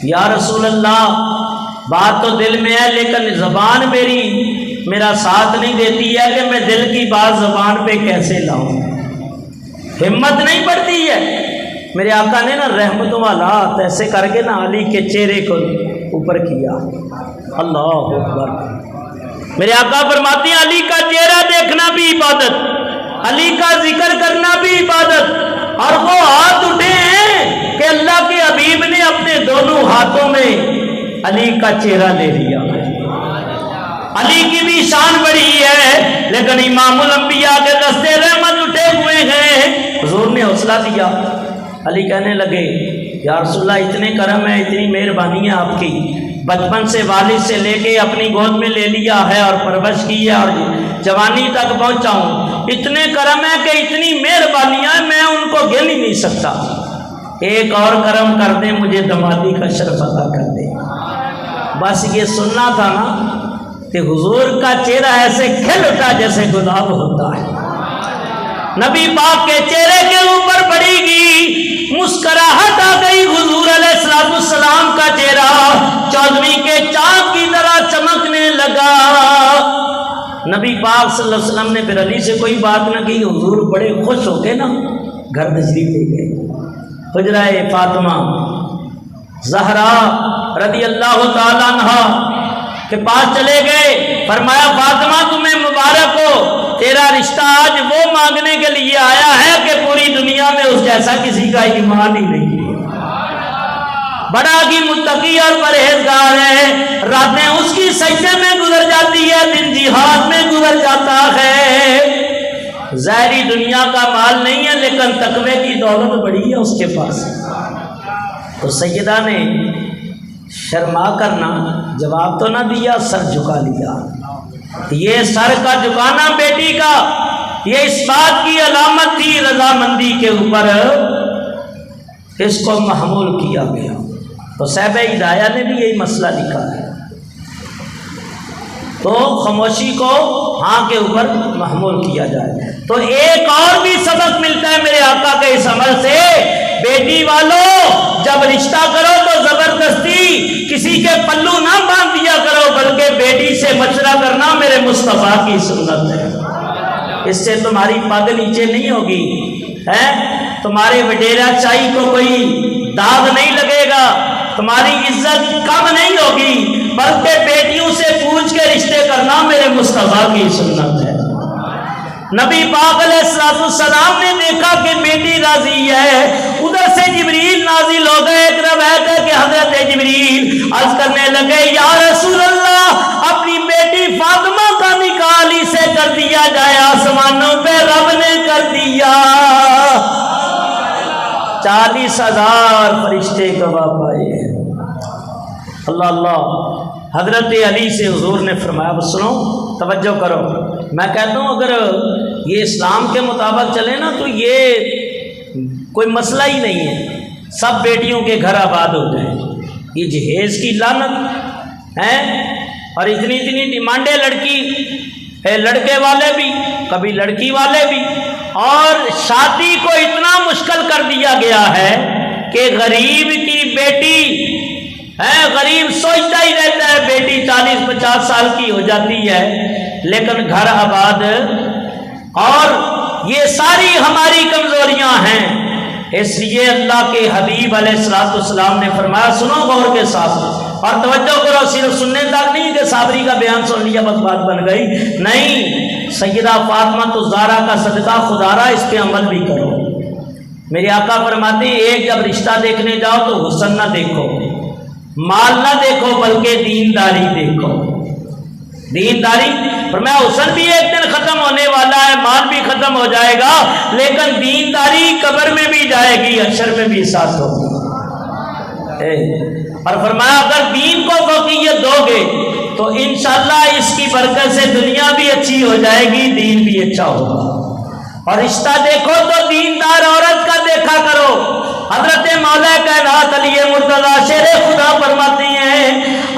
یا رسول اللہ بات تو دل میں ہے لیکن زبان میرا ساتھ نہیں دیتی ہے کہ میں دل کی بات زبان پہ کیسے لاؤں، ہمت نہیں پڑتی ہے۔ میرے آقا نے نا رحمتوں والا ہاتھ ایسے کر کے نا علی کے چہرے کو اوپر کیا۔ اللہ اکبر۔ میرے آقا فرماتے ہیں علی کا چہرہ دیکھنا بھی عبادت، علی کا ذکر کرنا بھی عبادت، اور وہ ہاتھ اٹھے ہیں کہ اللہ کے حبیب نے اپنے دونوں ہاتھوں میں علی کا چہرہ لے لیا۔ علی کی بھی شان بڑی ہے، لیکن امام الانبیاء کے دستے رحمت اٹھے ہوئے ہیں۔ حضور نے حوصلہ دیا، علی کہنے لگے یا رسول اللہ اتنے کرم ہے، اتنی مہربانی ہے آپ کی، بچپن سے والد سے لے کے اپنی گود میں لے لیا ہے اور پرورش کی ہے اور جوانی تک پہنچا ہوں، اتنے کرم ہے کہ اتنی مہربانیاں ہیں میں ان کو گن ہی نہیں سکتا، ایک اور کرم کر دیں مجھے دمادی کا شرف عطا کر دیں۔ بس یہ سننا تھا نا کہ حضور کا چہرہ ایسے کھل اٹھا جیسے گلاب ہوتا ہے۔ نبی پاک کے چہرے کے اوپر پڑی گی مسکراہٹ آ گئی، حضور علیہ السلام کا چہرہ 14ویں کے چاند کی طرح چمکنے لگا۔ نبی پاک صلی اللہ علیہ وسلم نے پھر علی سے کوئی بات نہ کی، حضور بڑے خوش ہو کے نا گھر تشریف لے گئے، حجرہ فاطمہ زہرا رضی اللہ تعالیٰ عنہا کے پاس چلے گئے، فرمایا فاطمہ تمہیں مبارک ہو، تیرا رشتہ آج وہ مانگنے کے لیے آیا ہے کہ پوری دنیا میں اس جیسا کسی کا ایمان ہی نہیں ہے، بڑا ہی متقی اور پرہیزگار ہے، راتیں اس کی سجدے میں گزر جاتی ہے، دن جہاد میں گزر جاتا ہے۔ ظاہری دنیا کا مال نہیں ہے لیکن تقوی کی دولت بڑی ہے اس کے پاس۔ تو سیدہ نے شرما کرنا جواب تو نہ دیا، سر جھکا لیا۔ یہ سر کا جھکانا بیٹی کا یہ اس بات کی علامت تھی رضامندی کے اوپر اس کو محمول کیا گیا۔ تو صاحب ہدایہ نے بھی یہی مسئلہ لکھا ہے، تو خاموشی کو ہاں کے اوپر محمول کیا جائے۔ تو ایک اور بھی سبق ملتا ہے میرے آقا کے اس عمل سے، بیٹی والوں جب رشتہ کرو تو زبردستی کسی کے پلو نہ باندھ دیا کرو، بلکہ بیٹی سے مشورہ کرنا میرے مصطفیٰ کی سنت ہے۔ اس سے تمہاری پگ نیچے نہیں ہوگی، تمہارے وڈیرا چائی کو کوئی داغ نہیں لگے گا، تمہاری عزت کم نہیں ہوگی، بلکہ بیٹیوں سے پوچھ کے رشتے کرنا میرے مصطفیٰ کی سنت ہے۔ نبی پاک علیہ السلام نے دیکھا کہ بیٹی راضی ہے، ادھر سے جبریل نازل ہو گئے۔ ایک روایت ہے کہ حضرت جبریل عرض کرنے لگے، یا رسول اللہ اپنی بیٹی فاطمہ کا نکاح علی سے کر دیا جائے، آسمانوں پہ رب نے کر دیا۔ 40,000 فرشتے گواہ پائے ہیں۔ اللہ اللہ۔ حضرت علی سے حضور نے فرمایا، سنو توجہ کرو، میں کہتا ہوں اگر یہ اسلام کے مطابق چلے نا تو یہ کوئی مسئلہ ہی نہیں ہے، سب بیٹیوں کے گھر آباد ہو جائیں۔ یہ جہیز کی لعنت ہے، اور اتنی اتنی ڈیمانڈیں لڑکے والے بھی، کبھی لڑکی والے بھی، اور شادی کو اتنا مشکل کر دیا گیا ہے کہ غریب کی بیٹی غریب سوچتا ہی رہتا ہے بیٹی 40-50 سال کی ہو جاتی ہے لیکن گھر آباد، اور یہ ساری ہماری کمزوریاں ہیں۔ اس لیے اللہ کے حبیب علیہ السلام نے فرمایا، سنو غور کے ساتھ اور توجہ کرو، صرف سننے تک نہیں کہ صابری کا بیان سن لیا بس بات بن گئی، نہیں، سیدہ فاطمہ الزہرا کا صدقہ خدارا اس پہ عمل بھی کرو۔ میرے آقا فرماتے ہیں ایک جب رشتہ دیکھنے جاؤ تو حسن نہ دیکھو، مال نہ دیکھو، بلکہ دینداری دیکھو۔ دینداری فرمایا حسن بھی ایک دن ختم ہونے والا ہے، مال بھی ختم ہو جائے گا، لیکن دینداری قبر میں بھی جائے گی، حشر میں بھی ساتھ ہوگی۔ اور فرمایا اگر دین کو فوقیت دو گے تو انشاءاللہ اس کی برکت سے دنیا بھی اچھی ہو جائے گی، دین بھی اچھا ہوگا۔ اور رشتہ دیکھو تو دیندار عورت کا دیکھا کرو۔ حضرت مولا کائنات علی مرتضیٰ شیر خدا فرماتے ہیں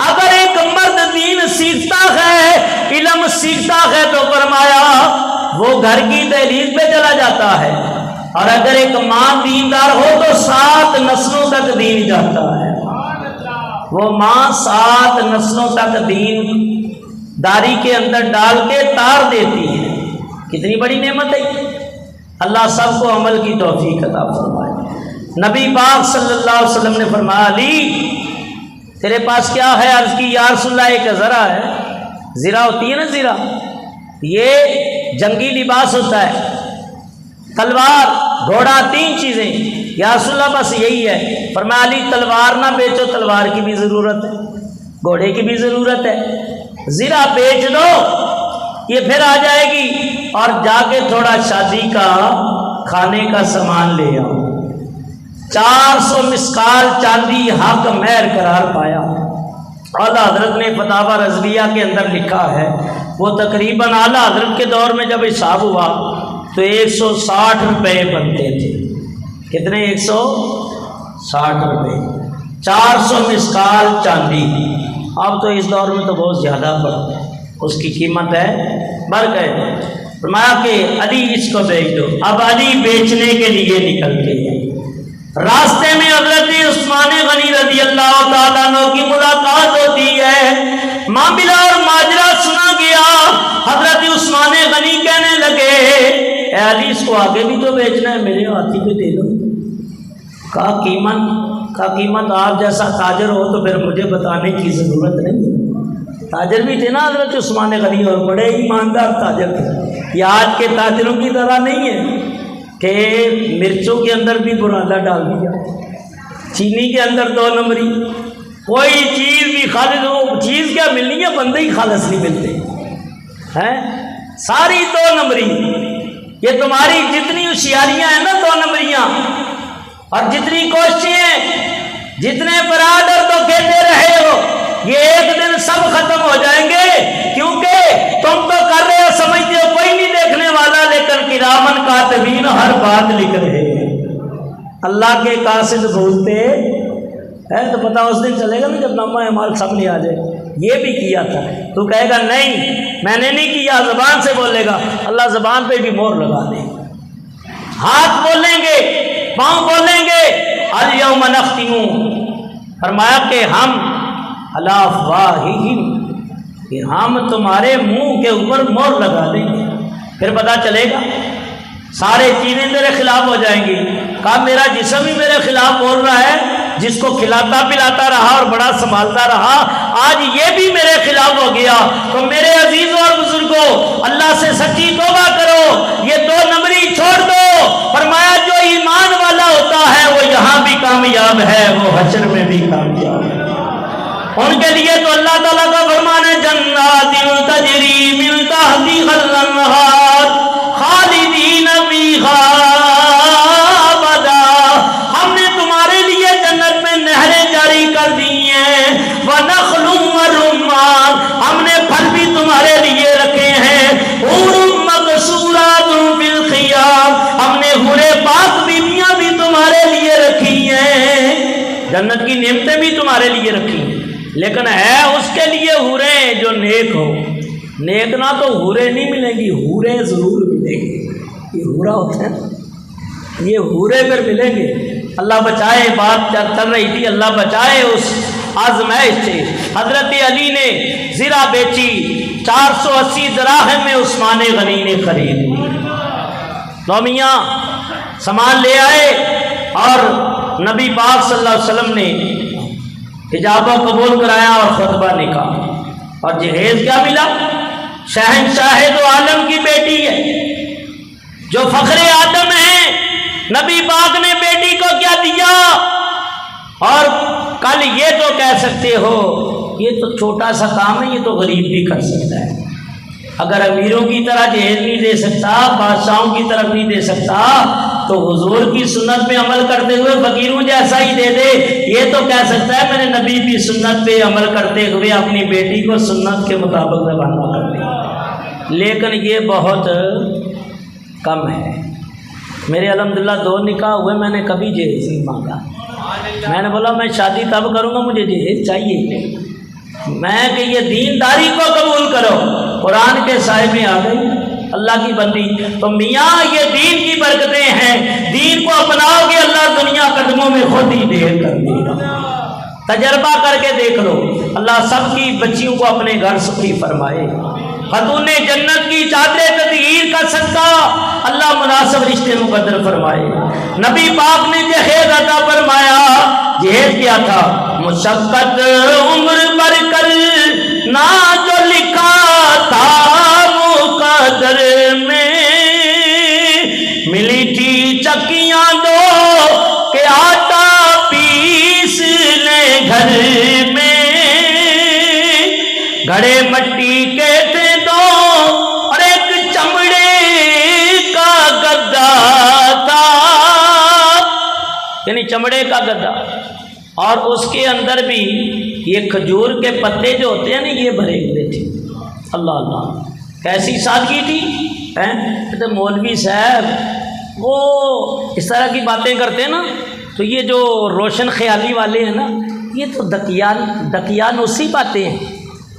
اگر ایک مرد دین سیکھتا ہے، علم سیکھتا ہے تو فرمایا وہ گھر کی دہلیز پہ چلا جاتا ہے، اور اگر ایک ماں دیندار ہو تو 7 نسلوں تک دین جاتا ہے۔ وہ ماں 7 نسلوں تک دین داری کے اندر ڈال کے تار دیتی ہے۔ کتنی بڑی نعمت ہے، اللہ سب کو عمل کی توفیق عطا فرمائے۔ نبی پاک صلی اللہ علیہ وسلم نے فرمایا علی تیرے پاس کیا ہے؟ عرض کی یا رسول اللہ ایک زرہ ہے، زرہ ہوتی ہے نا، زرہ یہ جنگی لباس ہوتا ہے، تلوار، گھوڑا، 3 چیزیں، یا رسول اللہ بس یہی ہے۔ فرمایا علی تلوار نہ بیچو، تلوار کی بھی ضرورت ہے، گھوڑے کی بھی ضرورت ہے، زرہ بیچ دو، یہ پھر آ جائے گی، اور جا کے تھوڑا شادی کا کھانے کا سامان لے آؤ۔ 400 مسقال چاندی حق مہر قرار پایا۔ اعلیٰ حضرت نے فتاوی رضویہ کے اندر لکھا ہے، وہ تقریباً اعلیٰ حضرت کے دور میں جب حساب ہوا تو 160 روپے بنتے تھے۔ کتنے؟ 160 روپے، 400 مسقال چاندی۔ اب تو اس دور میں تو بہت زیادہ اس کی قیمت ہے، بڑھ گئے۔ فرمایا کہ علی اس کو بیچ دو۔ اب علی بیچنے کے لیے نکلتے ہیں، راستے میں حضرت عثمان غنی رضی اللہ تعالیٰ عنہ کی ملاقات ہوتی ہے، معاملہ اور ماجرا سنا گیا۔ حضرت عثمان غنی کہنے لگے اے علی اس کو آگے بھی تو بیچنا ہے، میرے ہاتھی پہ دے دو۔ کا قیمت آپ جیسا تاجر ہو تو پھر مجھے بتانے کی ضرورت نہیں۔ تاجر بھی تھے نا حضرت عثمان غنی، اور بڑے ایماندار تاجر تھے۔ یہ آج کے تاجروں کی طرح نہیں ہے کہ مرچوں کے اندر بھی برادہ ڈال دیا، چینی کے اندر 2 نمبری، کوئی چیز بھی خالص، وہ چیز کیا ملنی ہے، بندے ہی خالص نہیں ملتے ہیں، ساری 2 نمبری۔ یہ تمہاری جتنی ہوشیاریاں ہیں نا 2 نمبریاں اور جتنی کوششیں جتنے فراڈ اور دھوکے دے رہے ہو یہ ایک دن سب ختم ہو جائیں گے، کیونکہ تم تو کر رہے ہو سمجھتے ہو کوئی نہیں دیکھنے والا، لیکن کرامن کاتبین ہر بات لکھ رہے ہیں۔ اللہ کے قاصد بولتے ہے تو پتہ اس دن چلے گا نا جب نامہ اعمال سامنے آ جائے یہ بھی کیا تھا، تو کہے گا نہیں میں نے نہیں کیا، زبان سے بولے گا، اللہ زبان پہ بھی مہر لگا دے گا، ہاتھ بولیں گے، پاؤں بولیں گے، الیوم نختم، فرمایا کہ ہم علی افواہہم، کہ ہم تمہارے منہ کے اوپر مہر لگا دیں گے، پھر پتہ چلے گا سارے چیزیں میرے خلاف ہو جائیں گی۔ کہا میرا جسم ہی میرے خلاف بول رہا ہے، جس کو کھلاتا پلاتا رہا اور بڑا سنبھالتا رہا، آج یہ بھی میرے خلاف ہو گیا۔ تو میرے عزیزوں اور بزرگوں، اللہ سے سچی توبہ کرو، یہ 2 نمبری چھوڑ دو۔ فرمایا جو ایمان والا ہوتا ہے وہ یہاں بھی کامیاب ہے، وہ حشر میں بھی کامیاب ہے۔ ان کے لیے تو اللہ تعالیٰ کا فرمان ہے جنات تجری من تحتہا الانہار خالدین فیہا ابدا، ہم نے تمہارے لیے جنت میں نہریں جاری کر دی ہیں، ونخل ورمان، ہم نے پھل بھی تمہارے لیے رکھے ہیں، حور مقصورات فی الخیام، ہم نے حورے پاک بیویاں بھی تمہارے لیے رکھی ہیں، جنت کی نعمتیں بھی تمہارے لیے رکھی ہیں، لیکن ہے اس کے لیے حوریں جو نیک ہو۔ نیک نہ تو حوریں نہیں ملیں گی، حوریں ضرور ملیں گی، یہ حورا ہوتا ہے، یہ حوریں پھر ملیں گے۔ اللہ بچائے، بات چل رہی تھی، اللہ بچائے اس آزمائش سے۔ حضرت علی نے زرہ بیچی، 480 دراہم میں عثمان غنی نے خرید لی۔ لو میاں سامان لے آئے اور نبی پاک صلی اللہ علیہ وسلم نے حجاب و قبول کرایا اور خطبہ نکاح، اور جہیز کیا ملا؟ شہنشاہ دو عالم کی بیٹی ہے جو فخر آدم ہے، نبی پاک نے بیٹی کو کیا دیا؟ اور کل یہ تو کہہ سکتے ہو یہ تو چھوٹا سا کام ہے، یہ تو غریب بھی کر سکتا ہے، اگر امیروں کی طرح جہیز نہیں دے سکتا، بادشاہوں کی طرف نہیں دے سکتا، تو حضور کی سنت پہ عمل کرتے ہوئے فقیروں جیسا ہی دے دے، یہ تو کہہ سکتا ہے میں نے نبی کی سنت پہ عمل کرتے ہوئے اپنی بیٹی کو سنت کے مطابق روانہ کر دیا، لیکن یہ بہت کم ہے۔ میرے الحمدللہ 2 نکاح ہوئے، میں نے کبھی جہیز نہیں مانگا، میں نے بولا میں شادی تب کروں گا مجھے جہیز چاہیے، میں کہ یہ دینداری کو قبول کرو، قرآن کے سائے میں آ گئی اللہ کی بندی۔ تو میاں یہ دین کی برکتیں ہیں، دین کو اپناؤ گے اللہ دنیا قدموں میں خود ہی ڈھیر کر دے گا، تجربہ کر کے دیکھ لو، اللہ سب کی بچیوں کو اپنے گھر سخی فرمائے، خاتون جنت کی چادر تطہیر کا صدقہ اللہ مناسب رشتے مقدر فرمائے۔ نبی پاک نے جہیز عطا فرمایا، جہیز کیا تھا؟ مشقت عمر پر کر نہ جو لکھا تھا مقدر میں، ملی تھی چکیاں 2 کہ آٹا پیس لے گھر میں، گھڑے مٹی کے تھے 2 اور ایک چمڑے کا گدا تھا، یعنی چمڑے کا گدا، اور اس کے اندر بھی یہ کھجور کے پتے جو ہوتے ہیں نا یہ بھرے ہوئے تھے۔ اللہ اللہ کیسی سادگی تھی، کہتے مولوی صاحب وہ اس طرح کی باتیں کرتے ہیں نا، تو یہ جو روشن خیالی والے ہیں نا یہ تو دقیانوسی باتیں ہیں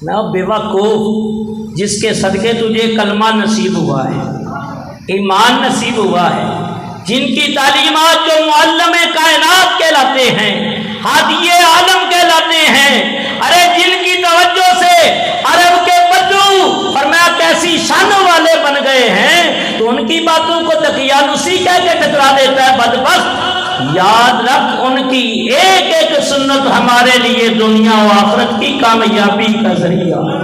نا، بیوقوف، جس کے صدقے تجھے کلمہ نصیب ہوا ہے، ایمان نصیب ہوا ہے، جن کی تعلیمات جو معلم کائنات کہلاتے ہیں، ہادی عالم کہلاتے ہیں، ارے جن کی توجہ سے عرب کے بدو فرمایا کیسی شانوں والے بن گئے ہیں، تو ان کی باتوں کو دقیانوسی کہہ کے ٹکرا دیتا ہے بدبخت۔ یاد رکھ ان کی ایک ایک سنت ہمارے لیے دنیا و آخرت کی کامیابی کا ذریعہ ہے۔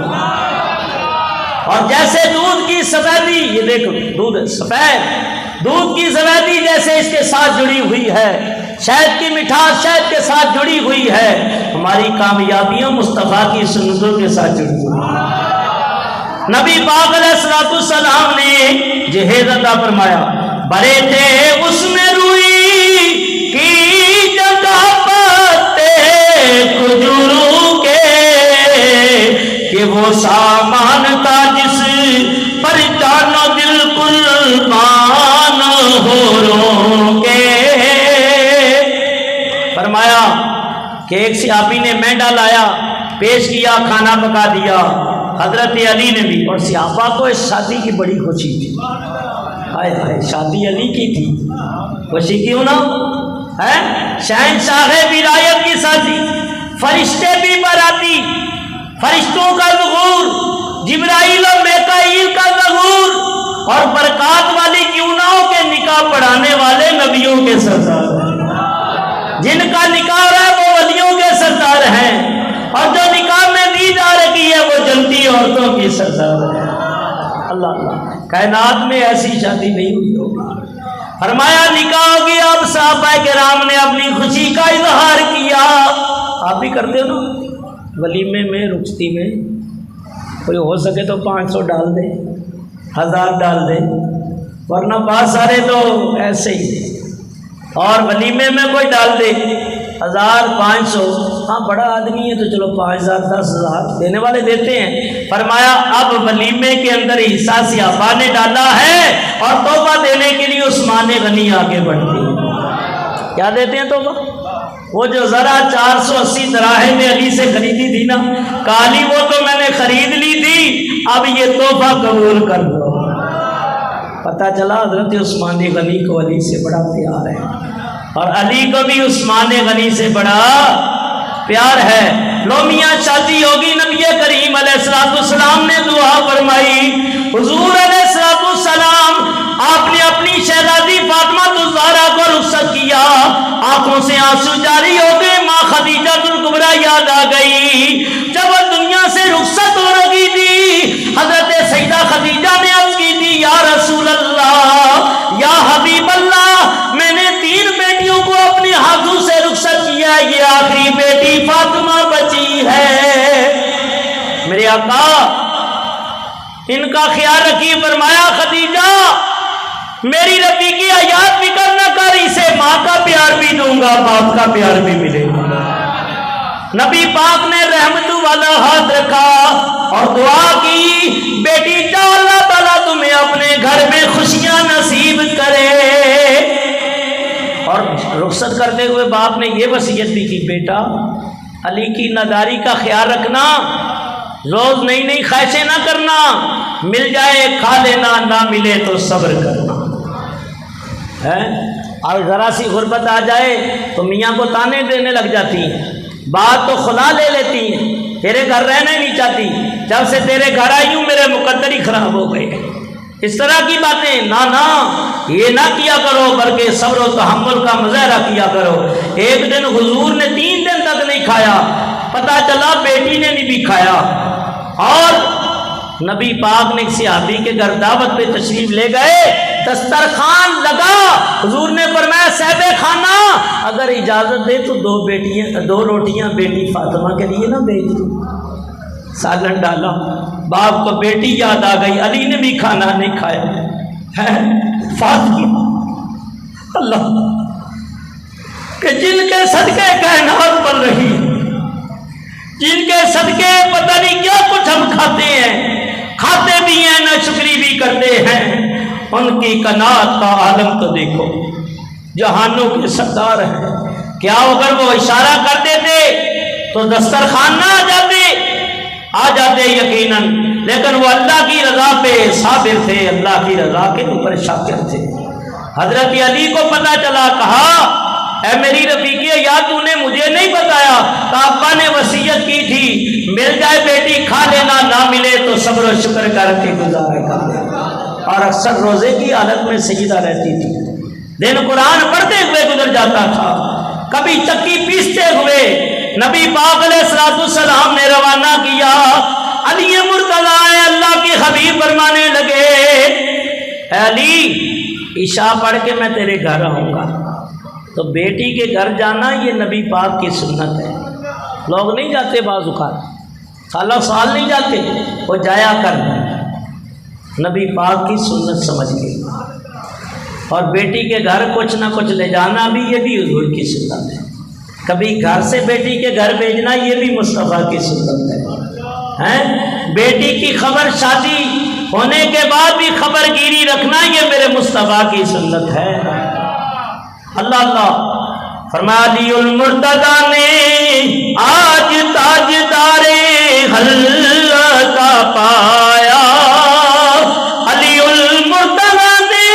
اور جیسے دودھ کی سفیدی، یہ دیکھو دودھ سفید، دودھ کی سفیدی جیسے اس کے ساتھ جڑی ہوئی ہے، شہد کی مٹھاس شہد کے ساتھ جڑی ہوئی ہے، ہماری کامیابیوں مصطفیٰ کی سنتوں کے ساتھ جڑی ہوئی ہے۔ نبی پاک علیہ السلام نے جہیز عطا فرمایا، بڑے تھے اس میں روئی کی جگہ پتے کھجوروں کے، کہ وہ سامان تھا جس پر جان و دل قربان ہو کے۔ فرمایا کہ ایک صحابی نے مینڈا لایا، پیش کیا، کھانا پکا دیا، حضرت علی نے بھی، اور صحابہ کو اس شادی کی بڑی خوشی تھی۔ ہائے ہائے، شادی علی کی تھی، خوشی کیوں نہ ہے؟ شہنشاہ ولایت کی شادی، فرشتے بھی باراتی، فرشتوں کا ظہور، جبرائیل و میکائیل کا ظہور، اور برکات والی کیوں نہ ہو کے نکاح پڑھانے والے نبیوں کے سردار ہیں، جن کا نکاح ہے وہ ولیوں کے سردار ہیں، اور جو نکاح میں دی جا رہی ہے وہ جنتی عورتوں کی سردار ہے۔ اللہ اللہ، کائنات میں ایسی شادی نہیں ہوئی ہوگی۔ فرمایا نکاح ہو گیا، اب صحابہ کرام نے اپنی خوشی کا اظہار کیا۔ آپ بھی کرتے ہو نا ولیمے میں، رخصتی میں، کوئی ہو سکے تو 500 ڈال دے، 1000 ڈال دے، ورنہ بہت سارے تو ایسے ہی، اور ولیمے میں کوئی ڈال دے 1000 500، ہاں بڑا آدمی ہے تو چلو 5000 10,000 دینے والے دیتے ہیں۔ فرمایا اب ولیمے کے اندر حصہ صحابہ نے ڈالا ہے، اور تحفہ دینے کے لیے عثمان غنی آگے بڑھتے ہیں۔ کیا دیتے ہیں تحفہ؟ وہ جو ذرا 480 دراہم علی سے خریدی تھی نا، کالی وہ تو میں نے خرید لی تھی، اب یہ تحفہ قبول کر دو۔ پتہ چلا حضرت عثمان غنی کو علی سے بڑا پیار ہے، اور علی کو بھی عثمان غنی سے بڑا پیار ہے۔ لو میاں شادی ہوگی، نبی کریم علیہ السلام نے دعا فرمائی، حضور علیہ السلام آپ نے اپنی شہزادی فاطمہ الزہرا کو رخصت کیا، آنکھوں سے آنسو جاری ہو گئے، ماں خدیجہ الکبریٰ یاد آ گئی۔ جب وہ دنیا سے رخصت ہو رہی تھی، حضرت سیدہ خدیجہ نے عرض کی تھی، یا رسول اللہ، یا حبیب اللہ، میں نے 3 بیٹیوں کو اپنے ہاتھوں سے رخصت کیا، یہ آخری بیٹی فاطمہ بچی ہے، میرے آقا ان کا خیال رکھیے۔ فرمایا خدیجہ میری ربی کی حیات فکر نہ کر، اسے ماں کا پیار بھی دوں گا، باپ کا پیار بھی ملے گا۔ نبی پاک نے رحمت والا ہاتھ رکھا اور دعا کی، بیٹی جا اللہ تعالیٰ تمہیں اپنے گھر میں خوشیاں نصیب کرے۔ اور رخصت کرتے ہوئے باپ نے یہ وصیت بھی کی، بیٹا علی کی ناداری کا خیال رکھنا، روز نئی نئی خواہشیں نہ کرنا، مل جائے کھا لینا، نہ ملے تو صبر کرنا ہے۔ اور ذرا سی غربت آ جائے تو میاں کو تانے دینے لگ جاتی ہیں، بات تو خلا لے لیتی ہیں، تیرے گھر رہنا ہی نہیں چاہتی، جب سے تیرے گھر آئی ہوں میرے مقدر ہی خراب ہو گئے، اس طرح کی باتیں نہ یہ نہ کیا کرو، بلکہ صبر و تحمل کا مظاہرہ کیا کرو۔ ایک دن حضور نے 3 دن تک نہیں کھایا، پتہ چلا بیٹی نے نہیں بھی کھایا، اور نبی پاک نے صحابی کے گھر دعوت پہ تشریف لے گئے، دسترخوان لگا، حضور نے فرمایا صاحب خانہ اگر اجازت دے تو 2 روٹیاں بیٹی فاطمہ کے لیے نہ بھیج دوں۔ سالن ڈالا، باپ کو بیٹی یاد آ گئی، علی نے بھی کھانا نہیں کھایا ہے، فاطمہ اللہ کہ جن کے صدقے کائنات بن رہی، جن کے صدقے پتہ نہیں کیا کچھ ہم کھاتے بھی ہیں، نہ شکری بھی کرتے ہیں، ان کی قناعت کا عالم تو دیکھو، جہانوں کے سردار ہیں۔ کیا اگر وہ اشارہ کرتے تھے تو دسترخوان نہ آ جاتے یقیناً، لیکن وہ اللہ کی رضا پہ صابر تھے، اللہ کی رضا کے اوپر شاکر تھے۔ حضرت علی کو پتہ چلا، کہا اے میری رفیقی، یا تو نے مجھے نہیں بتایا، تو ابا نے وصیت کی تھی مل جائے بیٹی کھا لینا، نہ ملے تو صبر و شکر کر کے گزارا کر لینا۔ اور اکثر روزے کی حالت میں سجدہ رہتی تھی، دن قرآن پڑھتے ہوئے گزر جاتا تھا، کبھی چکی پیستے ہوئے نبی پاک علیہ السلام نے روانہ کیا، علی مرتضیٰ اللہ کے حبیب فرمانے لگے، اے علی عشاء پڑھ کے میں تیرے گھر آؤں گا، تو بیٹی کے گھر جانا یہ نبی پاک کی سنت ہے۔ لوگ نہیں جاتے، بعض اوقات سالہ سال نہیں جاتے، وہ جایا کر نبی پاک کی سنت سمجھ کے، اور بیٹی کے گھر کچھ نہ کچھ لے جانا بھی یہ بھی حضور کی سنت ہے۔ کبھی گھر سے بیٹی کے گھر بھیجنا یہ بھی مصطفیٰ کی سنت ہے۔ بیٹی کی خبر شادی ہونے کے بعد بھی خبر گیری رکھنا یہ میرے مصطفیٰ کی سنت ہے۔ اللہ اللہ فرمایا علی المرتضیٰ نے آج تاجدار حلقہ کا پایا، علی المرتضیٰ نے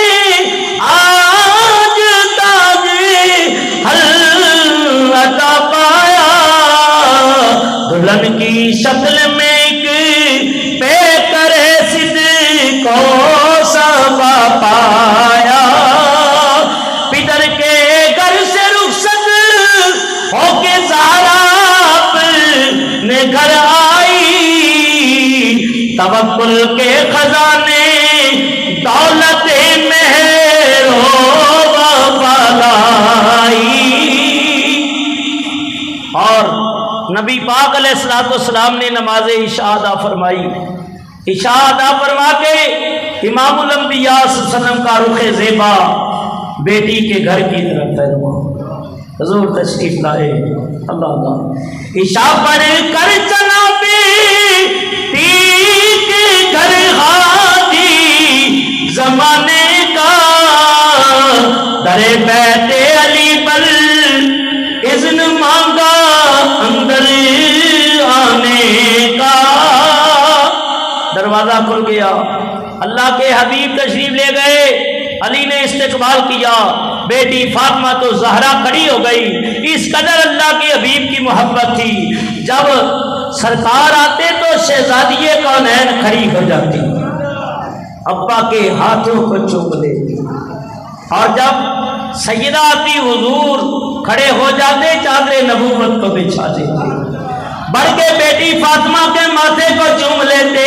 آج تاج حلقہ کا پایا، دلہن کی شکل میں ایک پیکر صدق و صفا پایا، پدر کے گھر سے رخصت ہو کے زہرا اپنے گھر آئی، توکل کے خزانے دولت مہر و وفا لائی۔ اور نبی پاک علیہ السلام نے نماز عشاء ادا فرمائی، عشاء ادا فرما کے امام الانبیاء صلی اللہ علیہ وسلم کا رخ زیبا بیٹی کے گھر کی طرف فرما، حضور تشریف لائے۔ اللہ اللہ عشاء پڑھ کر چلا بیٹی کے گھر حاجی زمانے کا، در بیت علی پر اذن مانگا اندر آنے کا، دروازہ کھل گیا، اللہ کے حبیب تشریف لے گئے، علی نے استقبال کیا، بیٹی فاطمہ تو زہرا کھڑی ہو گئی۔ اس قدر اللہ کے حبیب کی محبت تھی، جب سرکار آتے تو شہزادی کونین کھڑی ہو جاتی، ابا کے ہاتھوں کو چوم لیتی، اور جب سیدہ آتی حضور کھڑے ہو جاتے، چادر نبوت کو بچھا دیتے، بڑھ کے بیٹی فاطمہ کے ماتھے کو چوم لیتے۔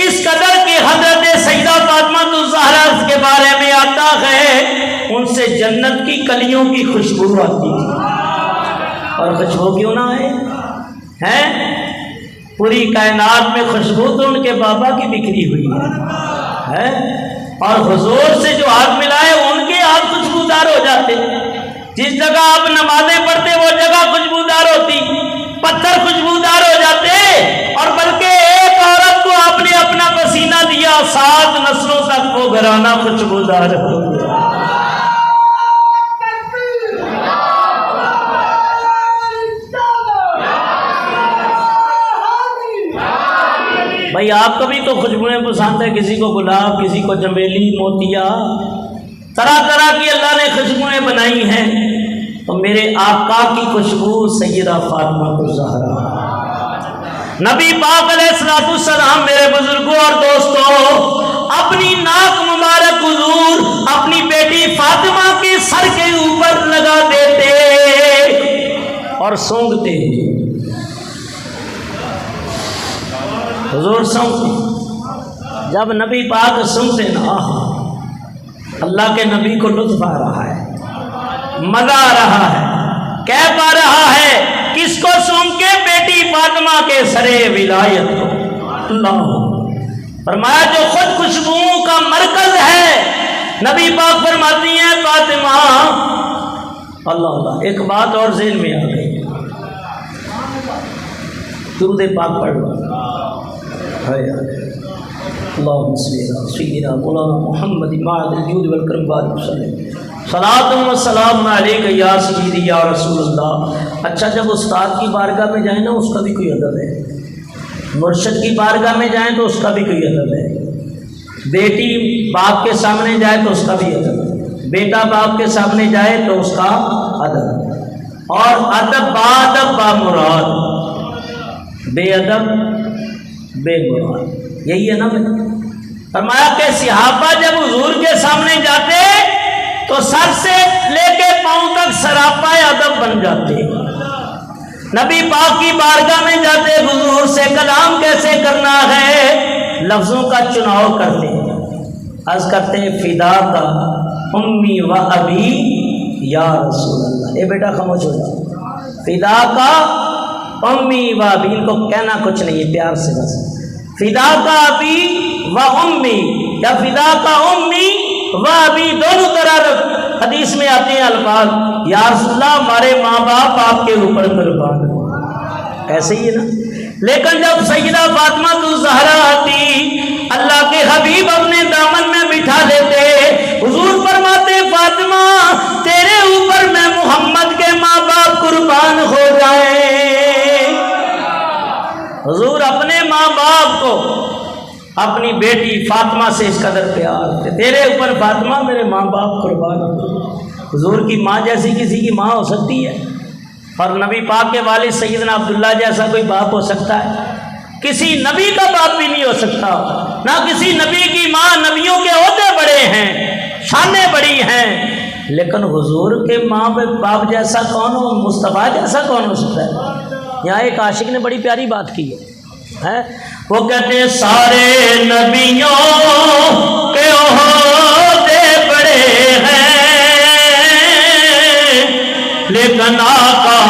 اس قدر کی حضرت سیدہ فاطمہ الزہرا کے بارے میں آتا ہے، ان سے جنت کی کلیوں کی خوشبو آتی تھی، اور خوشبو کیوں نہ آئے، پوری کائنات میں خوشبو تو ان کے بابا کی بکھری ہوئی ہے، اور حضور سے جو ہاتھ ملائے ان کے ہاتھ خوشبودار ہو جاتے، جس جگہ آپ نمازیں پڑھتے وہ جگہ خوشبودار ہوتی، پتھر خوشبودار ہو جاتے، اور بلکہ ایک عورت کو آپ نے اپنا پسینہ دیا، 7 نسلوں تک وہ گھرانہ خوشبودار ہو گیا۔ بھائی آپ کو بھی تو خوشبوئیں پسند ہے، کسی کو گلاب، کسی کو چمیلی، موتیا، طرح طرح کی اللہ نے خوشبوئیں بنائی ہیں، تو میرے آقا کی خوشبو سیدہ فاطمہ الزہرا، نبی پاک علیہ السلام میرے بزرگوں اور دوستوں اپنی ناک مبارک حضور اپنی بیٹی فاطمہ کے سر کے اوپر لگا دیتے اور سونگتے، حضور سونگتے، جب نبی پاک سنتے نا، اللہ کے نبی کو لطف آ رہا ہے، مزہ آ رہا ہے، کیف آ رہا ہے، کس کو سن کے؟ بیٹی فاطمہ کے سرے ولایت کو۔ اللہ فرمایا جو خود خوشبوؤں کا مرکز ہے، نبی پاک فرماتی ہیں فاطمہ، اللہ اللہ ایک بات اور ذہن میں آ گئی، درود پاک پڑھ لو، اللہم صلی علی سیدنا مولانا محمد معد الجود والکرم بارک وسلم، صلاۃ و سلام علیک یا سیدی یا رسول اللہ۔ اچھا جب استاد کی بارگاہ میں جائیں نا اس کا بھی کوئی ادب ہے، مرشد کی بارگاہ میں جائیں تو اس کا بھی کوئی ادب ہے، بیٹی باپ کے سامنے جائے تو اس کا بھی ادب، بیٹا باپ کے سامنے جائے تو اس کا ادب، اور ادب بادب با مراد، بے ادب بے مراد، یہی ہے نا۔ فرمایا کہ صحابہ جب حضور کے سامنے جاتے تو سر سے لے کے پاؤں تک سراپا ادب بن جاتے، نبی پاک کی بارگاہ میں جاتے حضور سے کلام کیسے کرنا ہے، لفظوں کا چناؤ کرتے، عرض کرتے ہیں فدا کا امی و ابی یا رسول اللہ۔ اے بیٹا خاموش ہو جاؤ، فدا کا امی و ابی، ان کو کہنا کچھ نہیں ہے، پیار سے بس، فدا کا ابی و امی یا فداک امی و ابی، دونوں طرح حدیث میں آتے ہیں الفاظ، یا رسول اللہ ہمارے ماں باپ آپ کے اوپر قربان ہو، ایسے ہی ہے نا۔ لیکن جب سیدہ فاطمہ الزہرا آتی، اللہ کے حبیب اپنے دامن میں بٹھا لیتے، حضور فرماتے فاطمہ تیرے اوپر میں محمد کے ماں باپ قربان ہو جائیں۔ حضور اپنے ماں باپ کو اپنی بیٹی فاطمہ سے اس قدر پیار تھے، تیرے اوپر فاطمہ میرے ماں باپ قربان ہو۔ حضور کی ماں جیسی کسی کی ماں ہو سکتی ہے؟ اور نبی پاک کے والد سیدنا عبداللہ جیسا کوئی باپ ہو سکتا ہے؟ کسی نبی کا باپ بھی نہیں ہو سکتا، نہ کسی نبی کی ماں۔ نبیوں کے عہدے بڑے ہیں، شانیں بڑی ہیں، لیکن حضور کے ماں باپ جیسا کون ہو، مصطفیٰ جیسا کون ہو سکتا ہے؟ یہاں ایک عاشق نے بڑی پیاری بات کی ہے، وہ کہتے ہیں سارے نبیوں کے عہدے بڑے ہیں لیکن آقا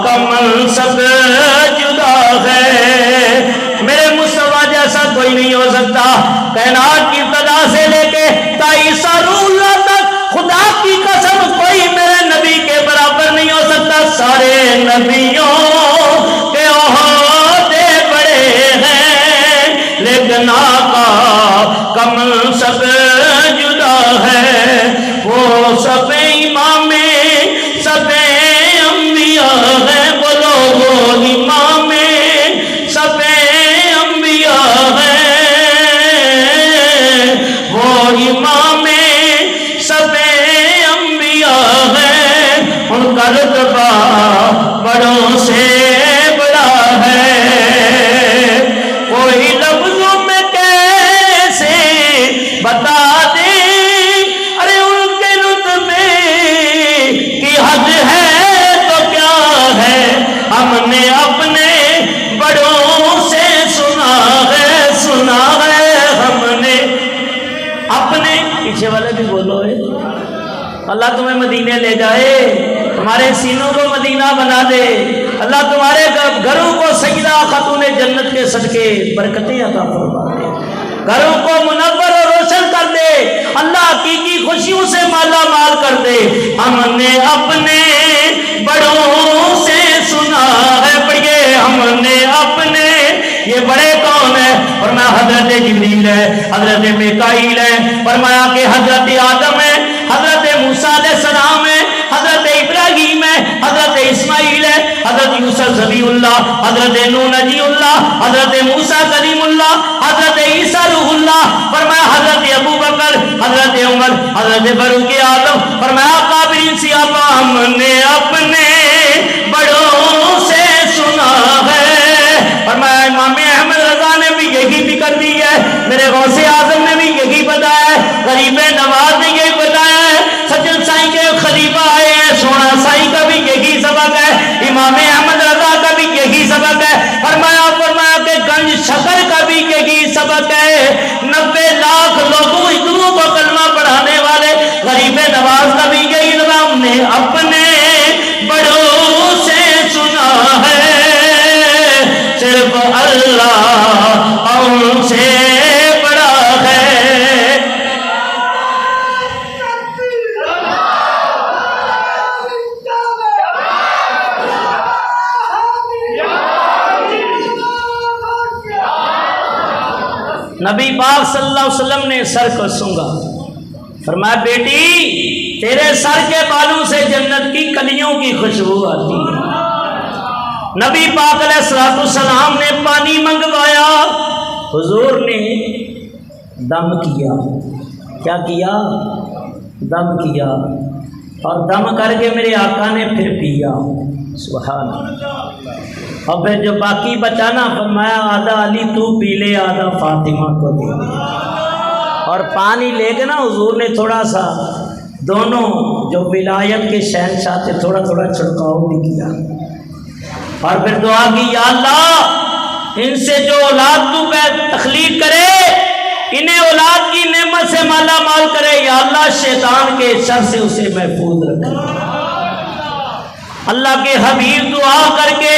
کا منصب جدا ہے۔ میرے مصطفیٰ جیسا کوئی نہیں ہو سکتا، کائنات کی ابتدا سے لے کے تا عیسیٰ روح اللہ تک، خدا کی قسم کوئی میرے نبی کے برابر نہیں ہو سکتا۔ سارے نبیوں کے عہدے بڑے ہیں لیکن آقا کا منصب جدا ہے۔ وہ سب امام سب انبیاء ہیں، بولو وہ امام سب انبیاء ہیں، وہ امام سب انبیاء ہیں، ان کا رتبہ بڑوں سے بڑا ہے۔ کوئی لفظوں میں کیسے بتا دے، ارے ان کے رتبے کی حد ہے تو کیا ہے، ہم نے اپنے بڑوں سے سنا ہے، سنا ہے ہم نے اپنے۔ پیچھے والے بھی بولو ہے، اللہ تمہیں مدینے لے جائے، تمہارے سینوں کو مدینہ بنا دے، اللہ تمہارے گھروں کو سیدہ خاتون جنت کے صدقے برکتیں عطا فرما دے، گھروں کو منور اور روشن کر دے، اللہ حقیقی خوشیوں سے مالا مال کر دے۔ ہم نے اپنے بڑوں سے سنا ہے، پڑھیے ہم نے اپنے، یہ بڑے کون ہے؟ فرمایا حضرت جبریل ہے، حضرت میکائیل ہے، فرمایا کہ حضرت آدم ہے، حضرت موسیٰ علیہ السلام ہے، حضرت ابراہیم ہے، حضرت اسماعیل ہے، حضرت یوسف ذبیح اللہ، حضرت نوح نجی اللہ، حضرت موسیٰ کلیم اللہ، حضرت عیسیٰ روح اللہ، فرمایا حضرت ابو بکر، حضرت عمر، حضرت فاروق اعظم، فرمایا قابلین صحابہ، ہم نے اپنے بڑوں سے سنا ہے۔ فرمایا امام احمد رضا نے بھی یہی فکر دی ہے، میرے غوث اعظم نے بھی یہی بتایا ہے، غریب نواز نے یہی بتایا ہے، سجن سائی کے خلیفہ آئے ہیں، سونا سائی کا بھی یہی سبق ہے، امام احمد رضا کا بھی یہی سبق ہے، فرمایا کہ گنج شکر کا بھی یہی سبق ہے، 90 لاکھ لوگوں ہندوؤں کو کلمہ پڑھانے والے غریب نواز کا بھی یہی نام نے اپنے بڑوں سے سنا ہے، صرف اللہ ان سے بڑا ہے۔ نبی پاک صلی اللہ علیہ وسلم نے سر کو سونگا، فرمایا بیٹی تیرے سر کے بالوں سے جنت کی کلیوں کی خوشبو آتی ہے۔ نبی پاک علیہ الصلوۃ والسلام نے پانی منگوایا، حضور نے دم کیا، کیا کیا؟ دم کیا، اور دم کر کے میرے آقا نے پھر پیا، سبحان اللہ۔ اور پھر جو باقی بچا نا، فرمایا آدھا علی تو پی لے، آدھا فاطمہ کو دے دے۔ اور پانی لے کے نا حضور نے تھوڑا سا دونوں جو ولایت کے شہنشاہ تھے تھوڑا تھوڑا چھڑکاؤ بھی کیا، اور پھر دعا کی یا اللہ ان سے جو اولاد تو تخلیق کرے انہیں اولاد کی نعمت سے مالا مال کرے، یا اللہ شیطان کے شر سے اسے محفوظ رکھے۔ اللہ کے حبیب دعا کر کے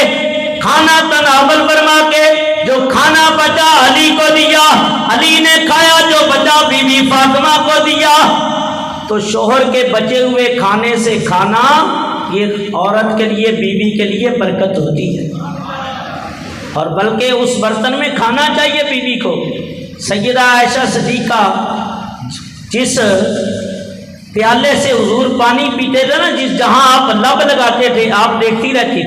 کھانا تناول فرما کے جو کھانا بچا علی کو دیا، علی نے کھایا، جو بچا بی بی فاطمہ کو دیا۔ تو شوہر کے بچے ہوئے کھانے سے کھانا یہ عورت کے لیے، بیوی کے لیے برکت ہوتی ہے، اور بلکہ اس برتن میں کھانا چاہیے بیوی کو۔ سیدہ عائشہ صدیقہ جس پیالے سے حضور پانی پیتے تھے نا، جس جہاں آپ لب لگاتے تھے، آپ دیکھتی رہتی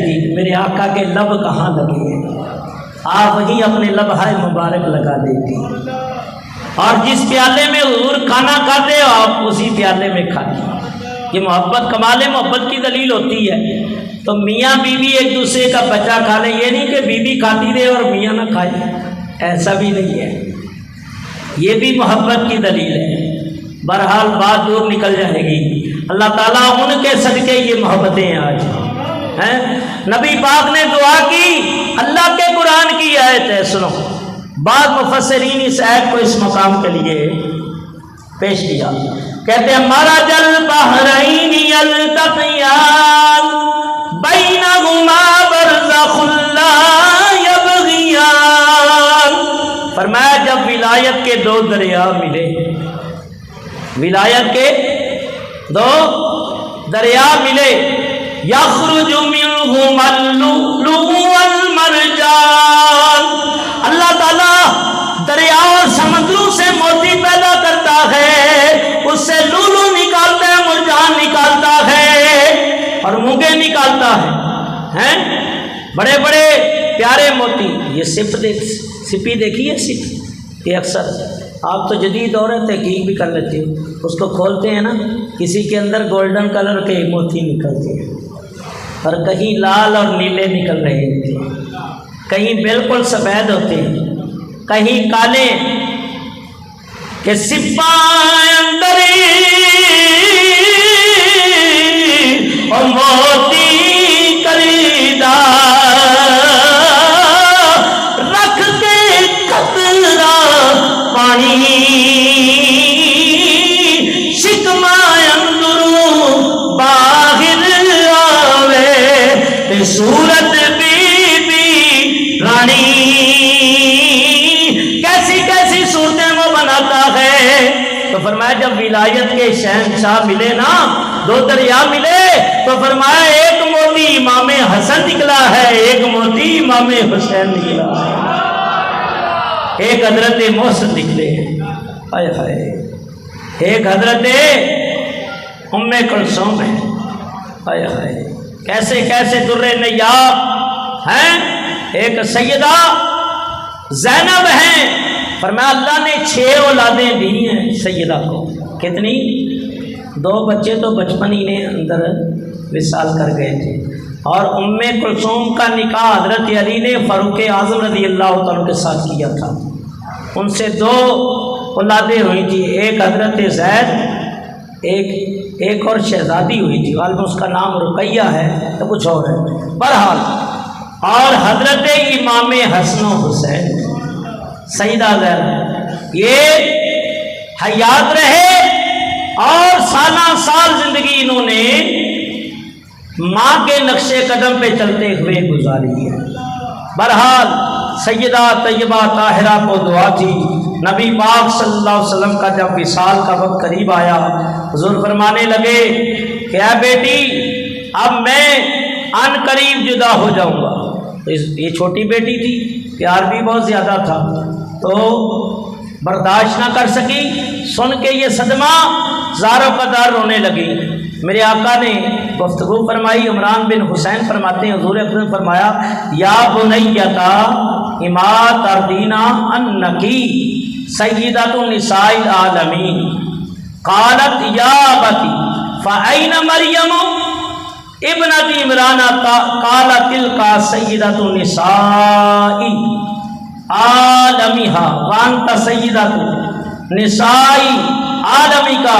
تھی میرے آقا کے لب کہاں لگے ہیں، آپ وہیں اپنے لبہائے مبارک لگا دیتی، اور جس پیالے میں حضور کھانا کھاتے ہو آپ اسی پیالے میں کھاتے۔ یہ محبت، کمال محبت کی دلیل ہوتی ہے۔ تو میاں بیوی ایک دوسرے کا بچہ کھا لیں، یہ نہیں کہ بیوی کھاتی رہے اور میاں نہ کھائے، ایسا بھی نہیں ہے، یہ بھی محبت کی دلیل ہے۔ بہرحال بات دور نکل جائے گی، اللہ تعالیٰ ان کے صدقے یہ محبتیں آج ہیں۔ نبی پاک نے دعا کی، اللہ کے قرآن کی آیت ہے، سنو۔ بعض مفسرین اس آیت کو اس مقام کے لیے پیش کیا، کہتے ہیں مرج البحرین یلتقیان بینہما برزخ لا یبغیان۔ فرمایا جب ولایت کے دو دریا ملے، ولایت کے دو دریا ملے، یخرج منہما اللؤلؤ والمرجان، اللہ تعالیٰ دریا اور سمندروں سے موتی پیدا کرتا ہے، اس سے لولو نکالتا ہے، مرجان نکالتا ہے، اور مونگے نکالتا ہے، بڑے بڑے پیارے موتی۔ یہ سپی دیکھی ہے، سپ یہ اکثر آپ تو جدید دور ہے، تحقیق بھی کر لیتے ہو، اس کو کھولتے ہیں نا، کسی کے اندر گولڈن کلر کے موتی نکلتے ہیں، اور کہیں لال اور نیلے نکل رہے ہوتے ہیں، کہیں بالکل سفید ہوتے ہیں، کہیں کالے، کہ سپاہی اندری اور موتی خریدار، رکھ کے قطرہ پانی شکما اندرو باہر آوے، صورت بی بی رانی، کیسی کیسی صورتیں وہ بناتا ہے۔ تو فرمایا جب ولایت کے شہنشاہ ملے نا، دو دریا ملے، تو فرمایا ایک موتی امام حسن نکلا ہے، ایک موتی امام حسین نکلا ہے، ایک حضرت محسن نکلے، ہائے ہائے، ایک حضرت ام کلثوم ہے، ہائے ہائے، کیسے کیسے در نیاب ہیں، ایک سیدہ زینب ہیں، فرمایا اللہ نے 6 اولادیں دی ہیں سیدہ کو، کتنی؟ 2 بچے تو بچپن ہی نے اندر وصال کر گئے تھے، اور ام کلثوم کا نکاح حضرت علی نے فاروق اعظم رضی اللہ تعالیٰ کے ساتھ کیا تھا، ان سے 2 اولادیں ہوئی تھی، ایک حضرت زید، ایک اور شہزادی ہوئی تھی، غالباً اس کا نام رقیہ ہے تو کچھ اور ہے، بہرحال، اور حضرت امام حسن و حسین، سیدہ زینب، یہ حیات رہے اور سالہ سال زندگی انہوں نے ماں کے نقش قدم پہ چلتے ہوئے گزاری ہے۔ بہرحال سیدہ طیبہ طاہرہ کو دعا تھی، نبی پاک صلی اللہ علیہ وسلم کا جب وصال کا وقت قریب آیا، حضور فرمانے لگے کہ اے بیٹی اب میں ان قریب جدا ہو جاؤں گا۔ یہ چھوٹی بیٹی تھی، پیار بھی بہت زیادہ تھا، تو برداشت نہ کر سکی، سن کے یہ صدمہ زار و قدر رونے لگی۔ میرے آقا نے گفتگو فرمائی، عمران بن حسین فرماتے ہیں حضور اکرم فرمایا یا بنیتا اما تردینا انکی سیدۃ نساء العالمین، قالت یا ابتی فأین مریم ابنت عمران، قالت تلک سیدۃ نساء عالمیہا وانت سیدۃ نساء عالمیکا،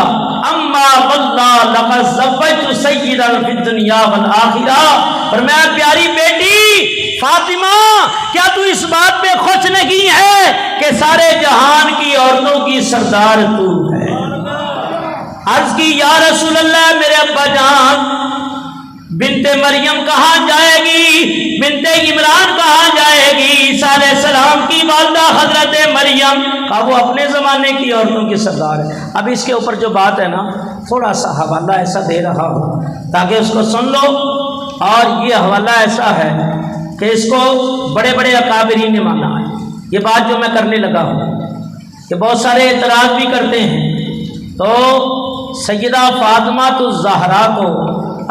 اما واللہ لقد زوجت سیدا فی الدنیا والآخرہ۔ فرمایا پیاری بیٹی فاطمہ، کیا تو اس بات پہ خوش نہیں ہے کہ سارے جہان کی عورتوں کی سردار تو ہے؟ عرض کی یا رسول اللہ، میرے ابا جان بنت مریم کہاں جائے گی؟ بنت عمران کہاں جائے گی؟ عیسیٰ علیہ السلام کی والدہ حضرت مریم، کہا وہ اپنے زمانے کی عورتوں کی سردار ہے۔ اب اس کے اوپر جو بات ہے نا، تھوڑا سا حوالہ ایسا دے رہا ہوں تاکہ اس کو سن لو، اور یہ حوالہ ایسا ہے کہ اس کو بڑے بڑے اکابرین نے مانا ہے۔ یہ بات جو میں کرنے لگا ہوں کہ بہت سارے اعتراض بھی کرتے ہیں، تو سیدہ فاطمہ الزہرا کو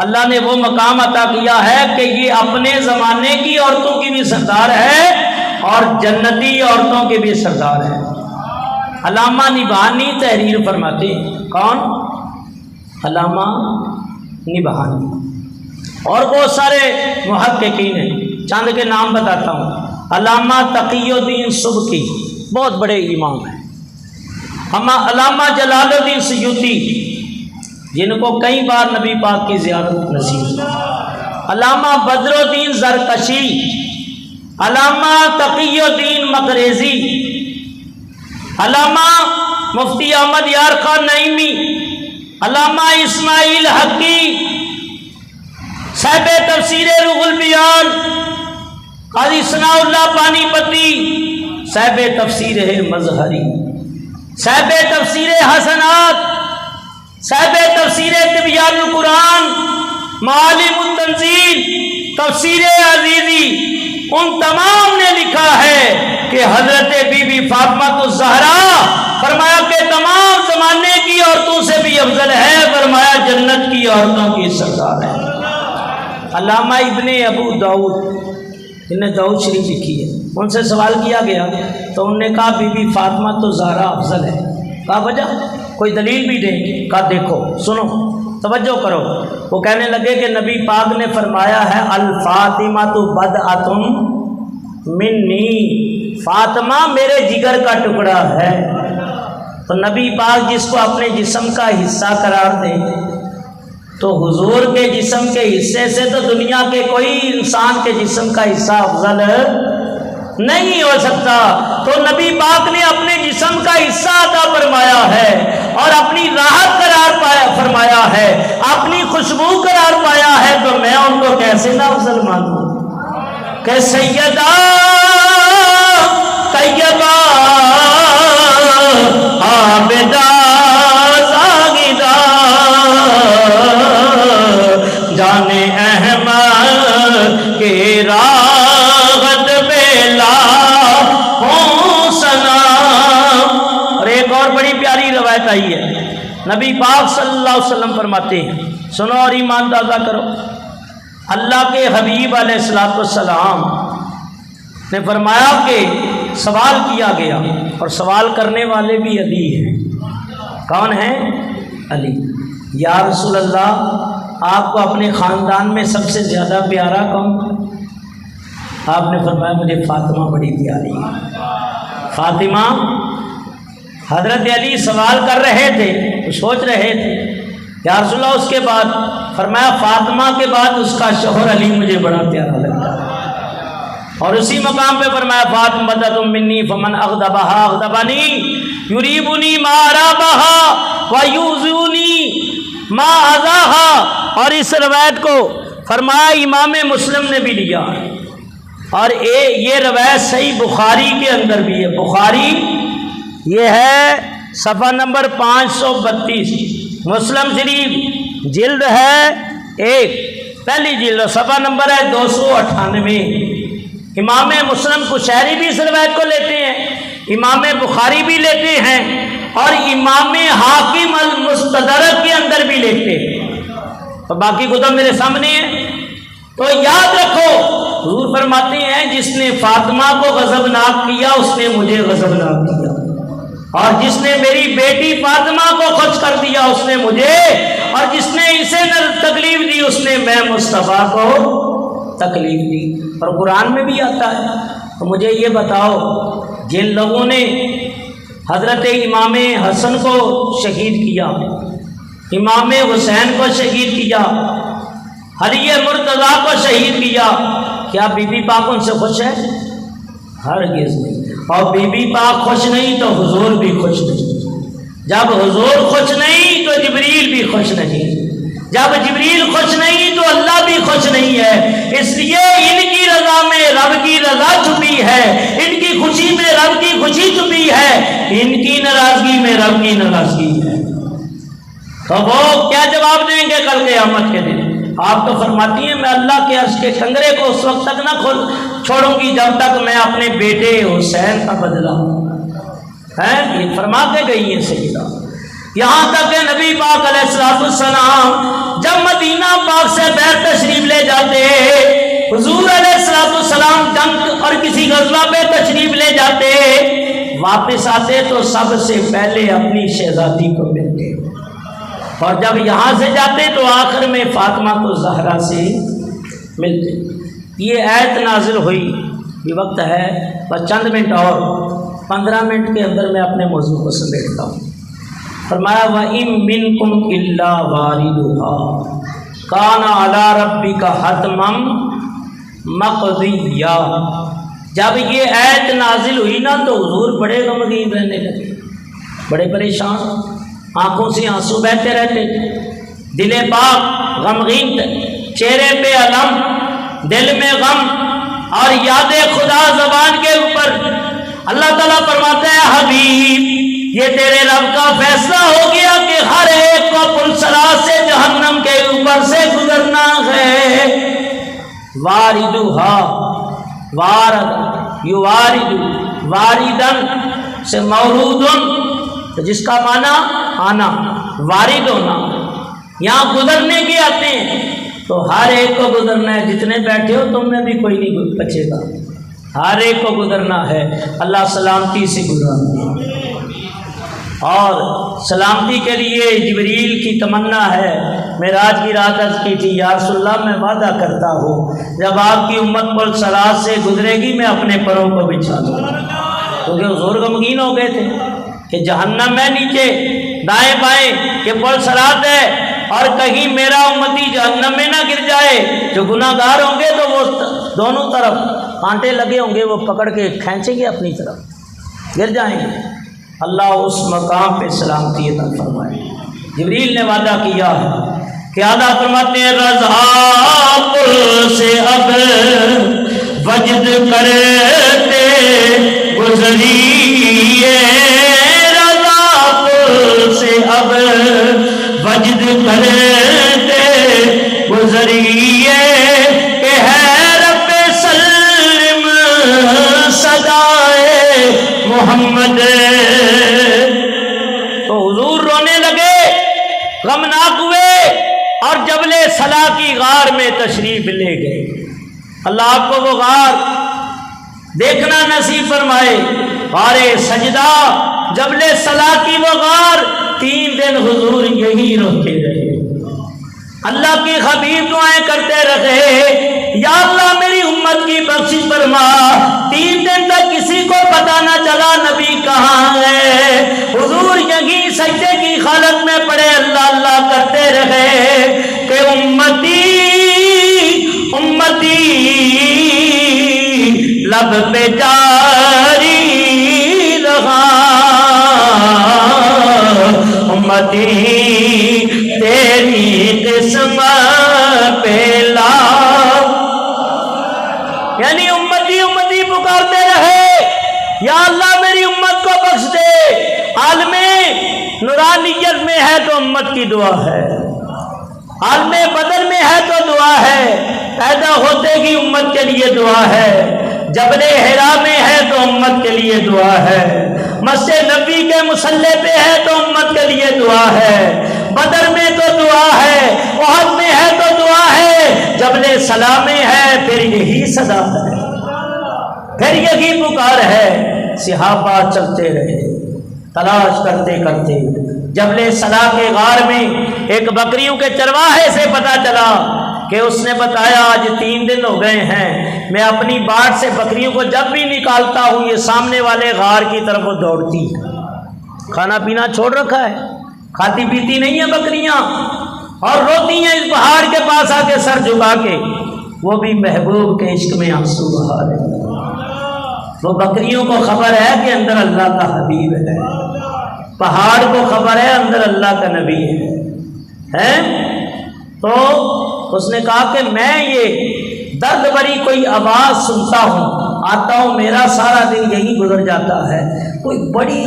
اللہ نے وہ مقام عطا کیا ہے کہ یہ اپنے زمانے کی عورتوں کی بھی سردار ہے اور جنتی عورتوں کی بھی سردار ہے۔ علامہ نبہانی تحریر فرماتے ہیں، کون؟ علامہ نبہانی، اور بہت سارے محققین ہیں، چند کے نام بتاتا ہوں۔ علامہ تقی الدین سبکی بہت بڑے امام ہیں، علامہ جلال الدین سیوطی جن کو کئی بار نبی پاک کی زیارت نصیب، علامہ بدر الدین زرکشی، علامہ تقی الدین مقریزی، علامہ مفتی احمد یار خان نعیمی، علامہ اسماعیل حقی، صاحب تفسیر روح البیان قاضی ثناء اللہ پانی پتی، صاحب تفسیر مظہری، صاحب تفسیر حسنات، صاحب تفسیر تبیان القرآن، معالم التنزیل، تفسیر عزیزی، ان تمام نے لکھا ہے کہ حضرت بی بی فاطمہ الزہرا فرمایا کہ تمام زمانے کی عورتوں سے بھی افضل ہے، فرمایا جنت کی عورتوں کی سردار ہے۔ علامہ ابن ابو داؤد، انہیں داؤد شریف لکھی ہے، ان سے سوال کیا گیا تو انہوں نے کہا بی بی فاطمہ الزہرا افضل ہے۔ کہا وجہ؟ کوئی دلیل بھی دیں؟ کہا دیکھو سنو توجہ کرو۔ وہ کہنے لگے کہ نبی پاک نے فرمایا ہے الفاطمہ بدعۃ منی، فاطمہ میرے جگر کا ٹکڑا ہے۔ تو نبی پاک جس کو اپنے جسم کا حصہ قرار دے تو حضور کے جسم کے حصے سے تو دنیا کے کوئی انسان کے جسم کا حصہ افضل نہیں ہو سکتا۔ تو نبی پاک نے اپنے جسم کا حصہ عطا فرمایا ہے اور اپنی راحت قرار فرمایا ہے، اپنی خوشبو قرار پایا ہے، تو میں ان کو کیسے نہ افضل مانوں کہ سیدہ طیبہ عابدہ زاہدہ جانے احمد کے راغت بیلا ہوں سلام۔ اور ایک اور بڑی پیاری روایت آئی ہے، نبی پاک صلی اللہ علیہ وسلم فرماتے ہیں، سنو اور ایمان تازہ کرو، اللہ کے حبیب علیہ السلام نے فرمایا کہ سوال کیا گیا، اور سوال کرنے والے بھی علی ہیں۔ کون ہیں؟ علی۔ یا رسول اللہ، آپ کو اپنے خاندان میں سب سے زیادہ پیارا کون؟ آپ نے فرمایا مجھے فاطمہ بڑی پیاری ہے۔ فاطمہ، حضرت علی سوال کر رہے تھے، سوچ رہے تھے یا رسول اللہ اس کے بعد؟ فرمایا فاطمہ کے بعد اس کا شوہر علی مجھے بڑا پیارا لگتا ہے۔ اور اسی مقام پہ فرمایا فاطمہ منی فمن اغضبها اغضبنی یریبنی ما رابها ویؤذنی ما اذاها۔ اور اس روایت کو فرمایا امام مسلم نے بھی لیا، اور یہ روایت صحیح بخاری کے اندر بھی ہے۔ بخاری یہ ہے صفحہ نمبر 532، مسلم شریف جلد ہے 1، پہلی جلد، صفحہ نمبر ہے 298۔ امام مسلم قشیری بھی اس روایت کو لیتے ہیں، امام بخاری بھی لیتے ہیں، اور امام حاکم المستدرک کے اندر بھی لیتے ہیں، تو باقی کتب میرے سامنے ہیں۔ تو یاد رکھو، حضور فرماتے ہیں جس نے فاطمہ کو غضبناک کیا اس نے مجھے غضبناک کیا، اور جس نے میری بیٹی فاطمہ کو خوش کر دیا اس نے مجھے، اور جس نے اسے تکلیف دی اس نے میں مصطفیٰ کو تکلیف دی۔ اور قرآن میں بھی آتا ہے۔ تو مجھے یہ بتاؤ، جن لوگوں نے حضرت امام حسن کو شہید کیا، امام حسین کو شہید کیا، علی مرتضیٰ کو شہید کیا، کیا بی بی پاک ان سے خوش ہے؟ ہرگز نہیں۔ اور بی بی پاک خوش نہیں تو حضور بھی خوش نہیں۔ جب حضور خوش نہیں تو جبریل بھی خوش نہیں، جب جبریل خوش نہیں تو اللہ بھی خوش نہیں ہے۔ اس لیے ان کی رضا بھی ہے، ان کی ناراضگی میں رب کی ناراضگی ہے، تو وہ کیا جواب دیں گے کل قیامت کے دن؟ آپ تو فرماتی ہیں میں اللہ کے عرش کے کنگرے کو اس وقت تک نہ چھوڑوں گی جب تک میں اپنے بیٹے حسین کا بدلہ یہ فرما کے گئی ہیں سیدہ۔ یہاں تک کہ نبی پاک علیہ السلام جب مدینہ پاک سے باہر تشریف لے جاتے، حضور علیہ السلام جنگ اور کسی غزوہ پہ تشریف لے جاتے، واپس آتے تو سب سے پہلے اپنی شہزادی کو ملتے، اور جب یہاں سے جاتے تو آخر میں فاطمہ کو زہرا سے ملتے۔ یہ آیت نازل ہوئی، یہ وقت ہے بس چند منٹ اور 15 منٹ کے اندر میں اپنے موضوع کو سمیٹتا ہوں۔ فرمایا وَإِن مِّنكُمْ إِلَّا وَارِدُهَا كَانَ عَلَىٰ رَبِّكَ حَتْمًا مَّقْضِيًّا۔ جب یہ آیت نازل ہوئی نا تو حضور بڑے غمگین رہنے لگے، بڑے پریشان، آنکھوں سے آنسو بہتے رہتے، دل پاک غمگین، چہرے پہ علم، دل میں غم اور یاد خدا زبان کے اوپر۔ اللہ تعالیٰ فرماتا ہے حبیب یہ تیرے رب کا فیصلہ ہو گیا کہ ہر ایک کو پلسرات سے جہنم کے اوپر سے گزرنا ہے۔ واردھا، وارد یوارد، واردن سے مورودن جس کا معنی آنا، وارد ہونا، یہاں گزرنے کے آتے ہیں تو ہر ایک کو گزرنا ہے، جتنے بیٹھے ہو تم میں بھی کوئی نہیں بچے گا، ہر ایک کو گزرنا ہے۔ اللہ سلامتی سے گزرانا، اور سلامتی کے لیے جبریل کی تمنا ہے، معراج کی رات عرض کی تھی یا رسول اللہ میں وعدہ کرتا ہوں جب آپ کی امت پل صراط سے گزرے گی میں اپنے پروں کو بچھا دوں گا، کیونکہ حضور غمگین ہو گئے تھے کہ جہنم ہے نیچے دائیں بائیں کہ پل صراط ہے اور کہیں میرا امتی جہنم میں نہ گر جائے۔ جو گناہ گار ہوں گے تو وہ دونوں طرف کانٹے لگے ہوں گے، وہ پکڑ کے کھینچیں گے اپنی طرف، گر جائیں گے۔ اللہ اس مقام پہ سلامتی عطا فرمائے۔ جبریل نے وعدہ کیا ہے کہ ادا فرماتے ہیں رضا پل سے اب وجد کرتے گزریے، رضا پل سے اب وجد کرتے گزریے کہ ہے رب سلم صدائے محمد۔ تو حضور رونے لگے، غمناک ہوئے اور جبل صلا کی غار میں تشریف لے گئے۔ اللہ آپ کو وہ غار دیکھنا نصیب فرمائے، غار سجدہ، جبل صلا کی وہ غار، 3 دن حضور یہی روتے رہے، اللہ کی حبیب دعائیں کرتے رہے یا اللہ میری امت کی بخشش فرما۔ 3 دن تک کسی کو پتہ نہ چلا نبی کہاں ہے، حضور یہی سجدے کی حالت میں پڑے اللہ اللہ کرتے رہے کہ امتی امتی لب پہ جاری رہا، امتی تیری قسمت پہ لا، یعنی امتی امتی پکارتے رہے یا اللہ میری امت کو بخش دے۔ عالم نورانیت میں ہے تو امت کی دعا ہے، عالم بدر میں ہے تو دعا ہے، پیدا ہوتے ہی امت کے لیے دعا ہے، جبل حرا میں ہے تو امت کے لیے دعا ہے، مسجد نبی کے مصلی پہ ہے تو امت کے لیے دعا ہے، بدر میں تو دعا ہے، احد میں ہے تو دعا ہے، جبل صلا میں ہے پھر یہی صدا ہے، پھر یہی پکار ہے۔ صحابہ چلتے رہے تلاش کرتے کرتے، جبل صلا کے غار میں ایک بکریوں کے چرواہے سے پتہ چلا کہ اس نے بتایا آج 3 دن ہو گئے ہیں میں اپنی باڑ سے بکریوں کو جب بھی نکالتا ہوں یہ سامنے والے غار کی طرف وہ دوڑتی ہے، کھانا پینا چھوڑ رکھا ہے، کھاتی پیتی نہیں ہے بکریاں، اور روتی ہیں اس پہاڑ کے پاس آ کے سر جھکا کے، وہ بھی محبوب کے عشق میں آنسو بہا رہے ہیں۔ وہ بکریوں کو خبر ہے کہ اندر اللہ کا حبیب ہے، پہاڑ کو خبر ہے اندر اللہ کا نبی ہے، تو اس نے کہا کہ میں یہ درد بھری کوئی آواز سنتا ہوں، آتا ہوں، میرا سارا دن یہی گزر جاتا ہے، کوئی بڑی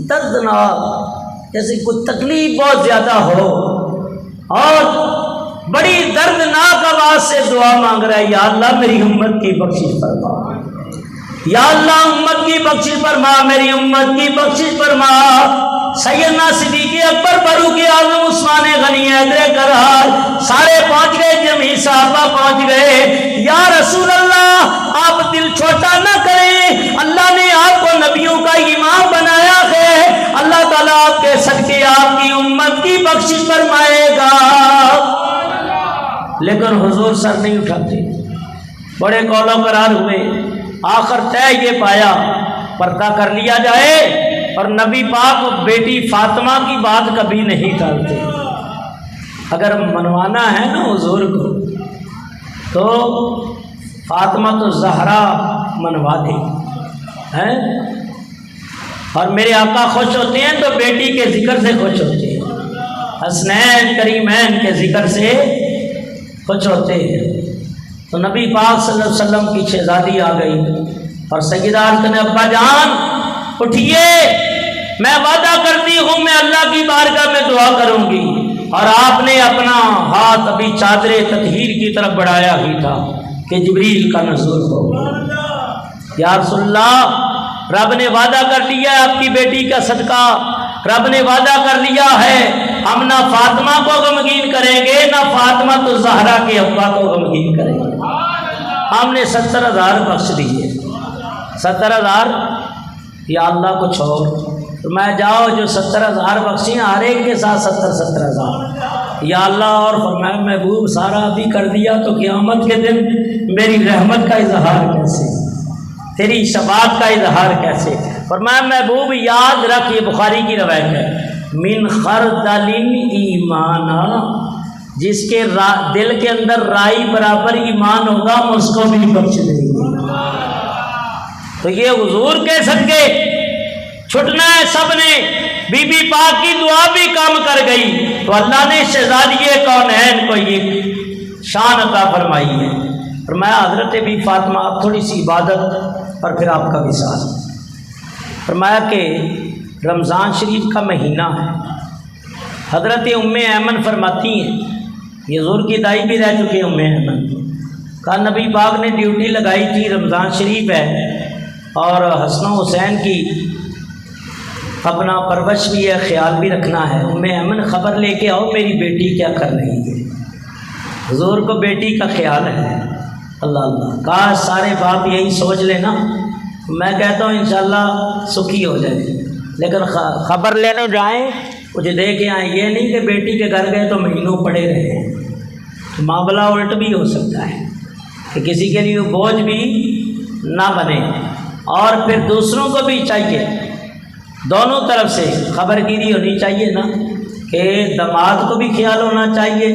دردناک، جیسے کوئی تکلیف بہت زیادہ ہو اور بڑی دردناک آواز سے دعا مانگ رہا ہے، یا اللہ میری امت کی بخشش فرما، یا اللہ امت کی بخشش فرما، میری امت کی بخشش فرما۔ سیدنا صدیق اکبر فاروق اعظم عثمان غنی حیدر کرار سارے پہنچ گئے، جمعی صحابہ پہنچ گئے۔ یا رسول اللہ آپ دل چھوٹا نہ کریں، اللہ نے آپ کو نبیوں کا امام بنایا ہے، اللہ تعالیٰ آپ کے صدقے آپ کی امت کی بخشش فرمائے گا۔ لیکن حضور سر نہیں اٹھاتے، بڑے قول و قرار ہوئے، آخر طے یہ پایا پردہ کر لیا جائے، اور نبی پاک بیٹی فاطمہ کی بات کبھی نہیں ٹالتے۔ اگر منوانا ہے نا حضور کو تو فاطمہ تو زہرا منوا دے ہیں، اور میرے آقا خوش ہوتے ہیں تو بیٹی کے ذکر سے خوش ہوتے ہیں، حسنین کریمین کے ذکر سے خوش ہوتے ہیں۔ تو نبی پاک صلی اللہ علیہ وسلم کی شہزادی آ گئی اور سیدہ عائشہ نے ابا جان اٹھیے، میں وعدہ کرتی ہوں میں اللہ کی بارگاہ میں دعا کروں گی، اور آپ نے اپنا ہاتھ ابھی چادر تطہیر کی طرف بڑھایا ہی تھا کہ جبریل کا نزول ہو گیا۔ یا رسول اللہ رب نے وعدہ کر لیا ہے آپ کی بیٹی کا صدقہ، رب نے وعدہ کر لیا ہے ہم نہ فاطمہ کو غمگین کریں گے، نہ فاطمہ تو زہرا کے ابا کو غمگین کریں گے۔ ہم نے 70,000 بخش دیے، 70,000۔ یا اللہ کچھ اور میں جاؤ جو 70,000 بخشیں ہر ایک کے ساتھ 70,000 یا اللہ، اور فرمایا محبوب سارا بھی کر دیا تو قیامت کے دن میری رحمت کا اظہار کیسے، تیری شفاعت کا اظہار کیسے؟ فرمایا محبوب یاد رکھ، یہ بخاری کی روایت ہے، من خردل ایمانا، جس کے دل کے اندر رائی برابر ایمان ہوگا ہم اس کو بھی بخش دیں گے۔ تو یہ حضور کے صدقے چھٹنا ہے سب نے، بی بی پاک کی دعا بھی کام کر گئی، تو اللہ نے شہزادی کونین کو یہ شان عطا فرمائی ہے۔ فرمایا حضرت بی فاطمہ اب تھوڑی سی عبادت اور پھر آپ کا وصال۔ فرمایا کہ رمضان شریف کا مہینہ ہے، حضرت ام ایمن فرماتی ہیں، یہ حضور کی دائی بھی رہ چکے ام ایمن، کہا نبی پاک نے ڈیوٹی لگائی تھی رمضان شریف ہے اور حسن و حسین کی اپنا پرورش بھی ہے، خیال بھی رکھنا ہے، ام ایمن خبر لے کے آؤ میری بیٹی کیا کر رہی ہے۔ حضور کو بیٹی کا خیال ہے، اللہ اللہ، کاش سارے باپ یہی سوچ لینا، میں کہتا ہوں انشاءاللہ سکھی ہو جائے، لیکن خبر لینے جائیں کچھ دے کے آئیں، یہ نہیں کہ بیٹی کے گھر گئے تو مہینوں پڑے رہے، معاملہ الٹ بھی ہو سکتا ہے کہ کسی کے لیے بوجھ بھی نہ بنے۔ اور پھر دوسروں کو بھی چاہیے، دونوں طرف سے خبر گیری ہونی چاہیے نا، کہ داماد کو بھی خیال ہونا چاہیے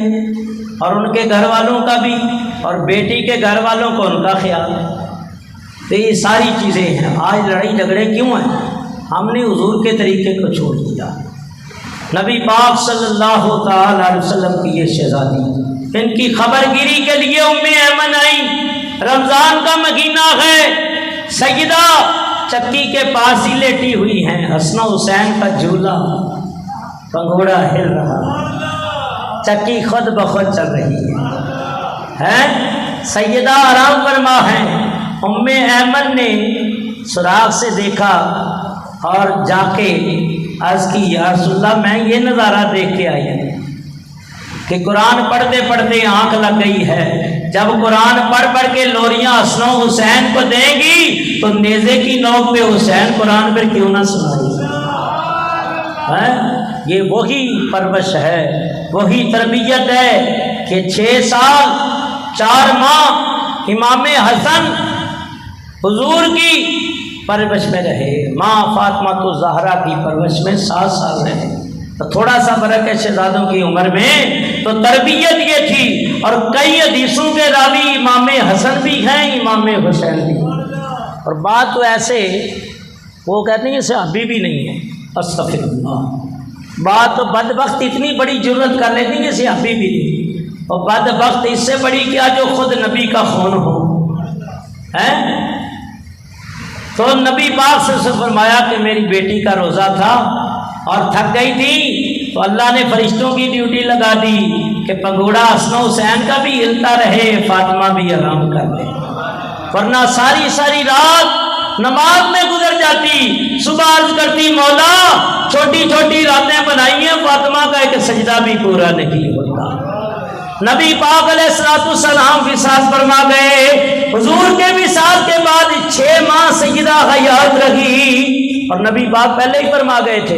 اور ان کے گھر والوں کا بھی، اور بیٹی کے گھر والوں کو ان کا خیال۔ تو یہ ساری چیزیں ہیں۔ آج لڑائی جھگڑے کیوں ہیں؟ ہم نے حضور کے طریقے کو چھوڑ دیا۔ نبی پاک صلی اللہ تعالی علیہ وسلم کی یہ شہزادی، ان کی خبر گیری کے لیے ام ایمن آئی، رمضان کا مہینہ ہے، سیدہ چکی کے پاس ہی لیٹی ہوئی ہیں، حسن و حسین کا جھولا پنگوڑا ہل رہا، چکی خود بخود چل رہی ہے، سیدہ آرام فرما ہے۔ ام ایمن نے سراغ سے دیکھا اور جا کے عرض کی یا رسول اللہ میں یہ نظارہ دیکھ کے آئی ہوں کہ قرآن پڑھتے پڑھتے آنکھ لگ گئی ہے، جب قرآن پڑھ پڑھ کے لوریاں حسن و حسین کو دیں گی تو نیزے کی نوک پہ حسین قرآن پر کیوں نہ سنائی۔ یہ وہی پرورش ہے، وہی تربیت ہے کہ 6 سال 4 ماہ امام حسن حضور کی پرورش میں رہے، ماں فاطمہ تو زہرا کی پرورش میں 7 سال رہے، تو تھوڑا سا فرق ہے شہزادوں کی عمر میں، تو تربیت یہ تھی۔ اور کئی حدیثوں کے راوی امام حسن بھی ہیں، امام حسین بھی، اور بات تو ایسے وہ کہتے ہیں صحابی بھی نہیں ہے، استغفر اللہ، بات تو بدبخت اتنی بڑی جرت کر لیتی ہے صحابی بھی نہیں، اور بدبخت اس سے بڑی کیا جو خود نبی کا خون ہو، تو نبی پاک سے فرمایا کہ میری بیٹی کا روزہ تھا اور تھک گئی تھی، تو اللہ نے فرشتوں کی ڈیوٹی لگا دی کہ پگوڑا حسن و حسین کا بھی ہلتا رہے، فاطمہ بھی آرام کر لے، ورنہ ساری رات نماز میں گزر جاتی۔ صبح عرض کرتی مولا چھوٹی چھوٹی راتیں بنائی ہیں، فاطمہ کا ایک سجدہ بھی پورا نہیں ہوتا۔ نبی پاک علیہ السلام وصال فرما گئے، حضور کے وصال کے بعد 6 ماہ سیدہ حیات رہی، اور نبی پاک پہلے ہی فرما گئے تھے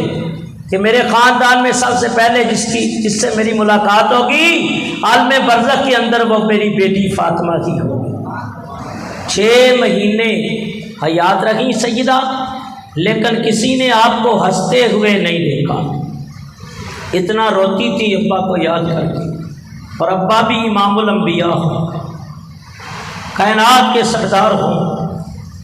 کہ میرے خاندان میں سب سے پہلے جس سے میری ملاقات ہوگی عالم برزخ کے اندر وہ میری بیٹی فاطمہ کی ہوگی۔ 6 مہینے حیات رہی سیدہ، لیکن کسی نے آپ کو ہنستے ہوئے نہیں دیکھا، اتنا روتی تھی ابا کو یاد کر کے، اور ابا بھی امام الانبیاء ہوں، کائنات کے سردار ہوں،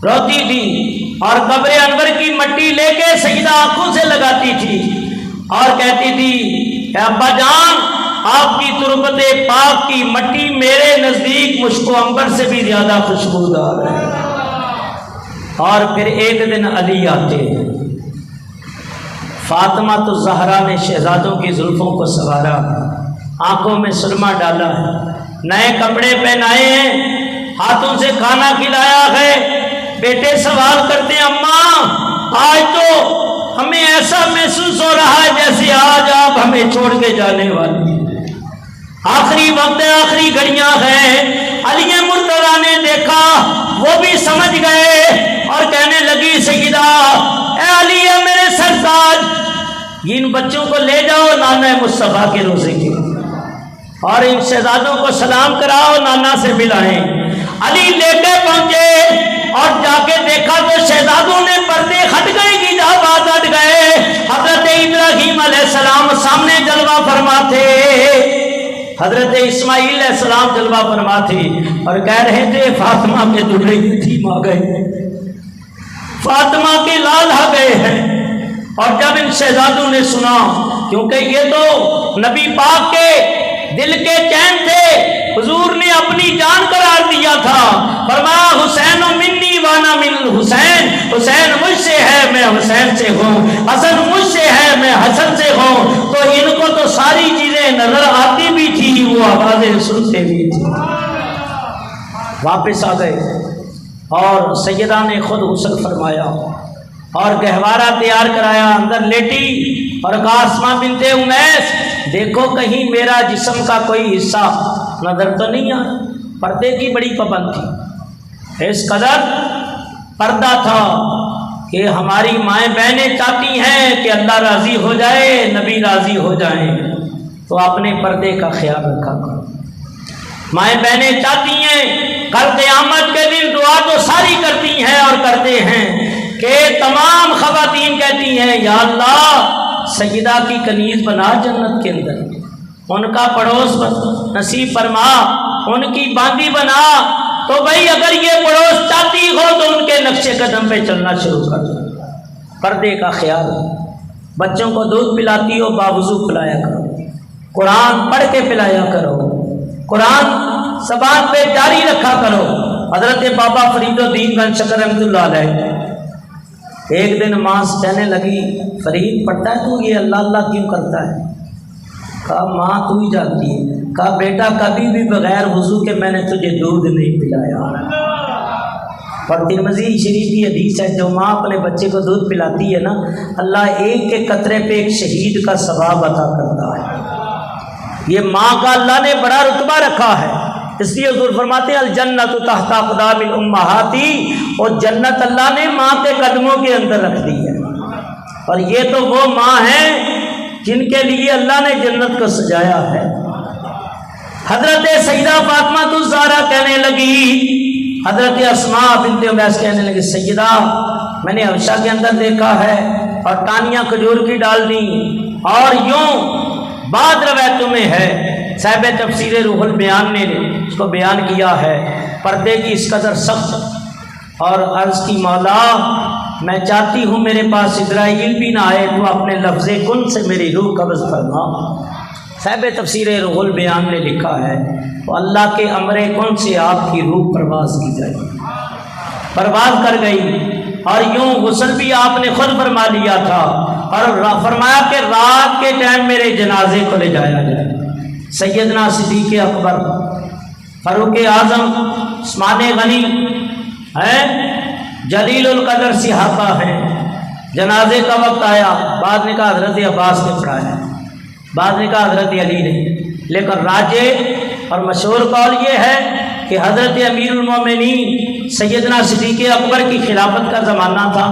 روتی تھی اور قبر انور کی مٹی لے کے سیدہ آنکھوں سے لگاتی تھی اور کہتی تھی کہ ابا جان آپ کی تربت پاک کی مٹی میرے نزدیک مشک و عنبر سے بھی زیادہ خوشبودار ہے۔ اور پھر ایک دن علی آتے ہیں، فاطمہ تو زہرا نے شہزادوں کی زلفوں کو سنوارا، آنکھوں میں سرما ڈالا ہے، نئے کپڑے پہنائے ہیں، ہاتھوں سے کھانا کھلایا ہے۔ بیٹے سوال کرتے ہیں اماں آج تو ہمیں ایسا محسوس ہو رہا ہے جیسے آج آپ ہمیں چھوڑ کے جانے والی ہیں، آخری وقت ہے، آخری گھڑیاں ہیں۔ علی مرتضیٰ نے دیکھا، وہ بھی سمجھ گئے اور کہنے لگی سیدہ اے علی ہے میرے سرتاج، ان بچوں کو لے جاؤ نانا مصطفیٰ کے روزے کے، اور ان شہزادوں کو سلام کراؤ، نانا سے ملائیں۔ علی لے کے پہنچے اور جا کے دیکھا تو شہزادوں نے پردے ہٹ گئے، حجابات ہٹ گئے، حضرت ابراہیم علیہ السلام سامنے جلوہ فرما تھے، حضرت اسماعیل علیہ السلام جلوہ فرما تھے، اور کہہ رہے تھے فاطمہ کے دلہے یتیم آ گئے، فاطمہ کے لال آ گئے ہیں۔ اور جب ان شہزادوں نے سنا، کیونکہ یہ تو نبی پاک کے دل کے چین تھے، حضور نے اپنی جان قرار دیا تھا، فرمایا حسین منی وانا من حسین، حسین مجھ سے ہے میں حسین سے ہوں، حسن مجھ سے ہے میں حسن سے ہوں۔ تو ان کو تو ساری چیزیں نظر آتی بھی تھی، وہ آوازیں سنتے بھی تھے۔ واپس آ گئے اور سیدہ نے خود غسل فرمایا اور گہوارہ تیار کرایا، اندر لیٹی اور کہا اسماء بنت امیس دیکھو کہیں میرا جسم کا کوئی حصہ نظر تو نہیں آ رہا۔ پردے کی بڑی پابند تھی، اس قدر پردہ تھا کہ ہماری مائیں بہنیں چاہتی ہیں کہ اللہ راضی ہو جائے، نبی راضی ہو جائیں، تو اپنے پردے کا خیال رکھا کرو۔ مائیں بہنیں چاہتی ہیں، کل قیامت کے دن دعا تو ساری کرتی ہیں اور کرتے ہیں کہ تمام خواتین کہتی ہیں یا اللہ سیدہ کی کنیز بنا جنت کے اندر، ان کا پڑوس نصیب فرما، ان کی باندی بنا۔ تو بھائی اگر یہ پڑوس چاہتی ہو تو ان کے نقش قدم پہ چلنا شروع کر دو۔ پردے کا خیال، بچوں کو دودھ پلاتی ہو باوضو پلایا کرو، قرآن پڑھ کے پلایا کرو، قرآن زبان پہ جاری رکھا کرو۔ حضرت بابا فرید الدین گنج شکر رحمۃ اللہ علیہ ایک دن ماں سے کہنے لگی فرید پڑھتا ہے تو یہ اللہ اللہ کیوں کرتا ہے؟ کہا ماں تو ہی جانتی ہے۔ کہا بیٹا کبھی بھی بغیر وضو کے میں نے تجھے دودھ نہیں پلایا۔ اور ترمذی شریف کی حدیث ہے جو ماں اپنے بچے کو دودھ پلاتی ہے نا، اللہ ایک کے قطرے پہ ایک شہید کا ثواب عطا کرتا ہے۔ یہ ماں کا اللہ نے بڑا رتبہ رکھا ہے، اس لیے حضور فرماتے ہیں الجنت تحت اقدام الامہات، اور جنت اللہ نے ماں کے قدموں کے اندر رکھ دی ہے۔ اور یہ تو وہ ماں ہیں جن کے لیے اللہ نے جنت کو سجایا ہے۔ حضرت سیدہ فاطمہ الزہرا کہنے لگی، حضرت اسماء بنت امیس کہنے لگی سیدہ میں نے حبشہ کے اندر دیکھا ہے اور ٹانیاں کھجور کی ڈال دی، اور یوں بعض روایتوں میں ہے، صاحب تفسیر روح البیان نے اس کو بیان کیا ہے، پردے کی اس قدر سخت، اور عرض کی مولا میں چاہتی ہوں میرے پاس اسرائیل بھی نہ آئے تو اپنے لفظ کن سے میری روح قبض فرما۔ صاحب تفسیر روح البیان نے لکھا ہے تو اللہ کے امر کن سے آپ کی روح پرواز کی جائے، پرواز کر گئی اور یوں غسل بھی آپ نے خود فرما لیا تھا، اور فرمایا کہ رات کے ٹائم میرے جنازے کو لے جایا جائے۔ سیدنا صدیق اکبر، فاروق اعظم، عثمان غنی جلیل القدر صحابہ ہیں، جنازے کا وقت آیا، بعد نے کہا حضرت عباس نے پڑھایا، بعد نے کہا حضرت علی نے، لیکن راجع اور مشہور قول یہ ہے کہ حضرت امیر المومنین سیدنا صدیق اکبر کی خلافت کا زمانہ تھا،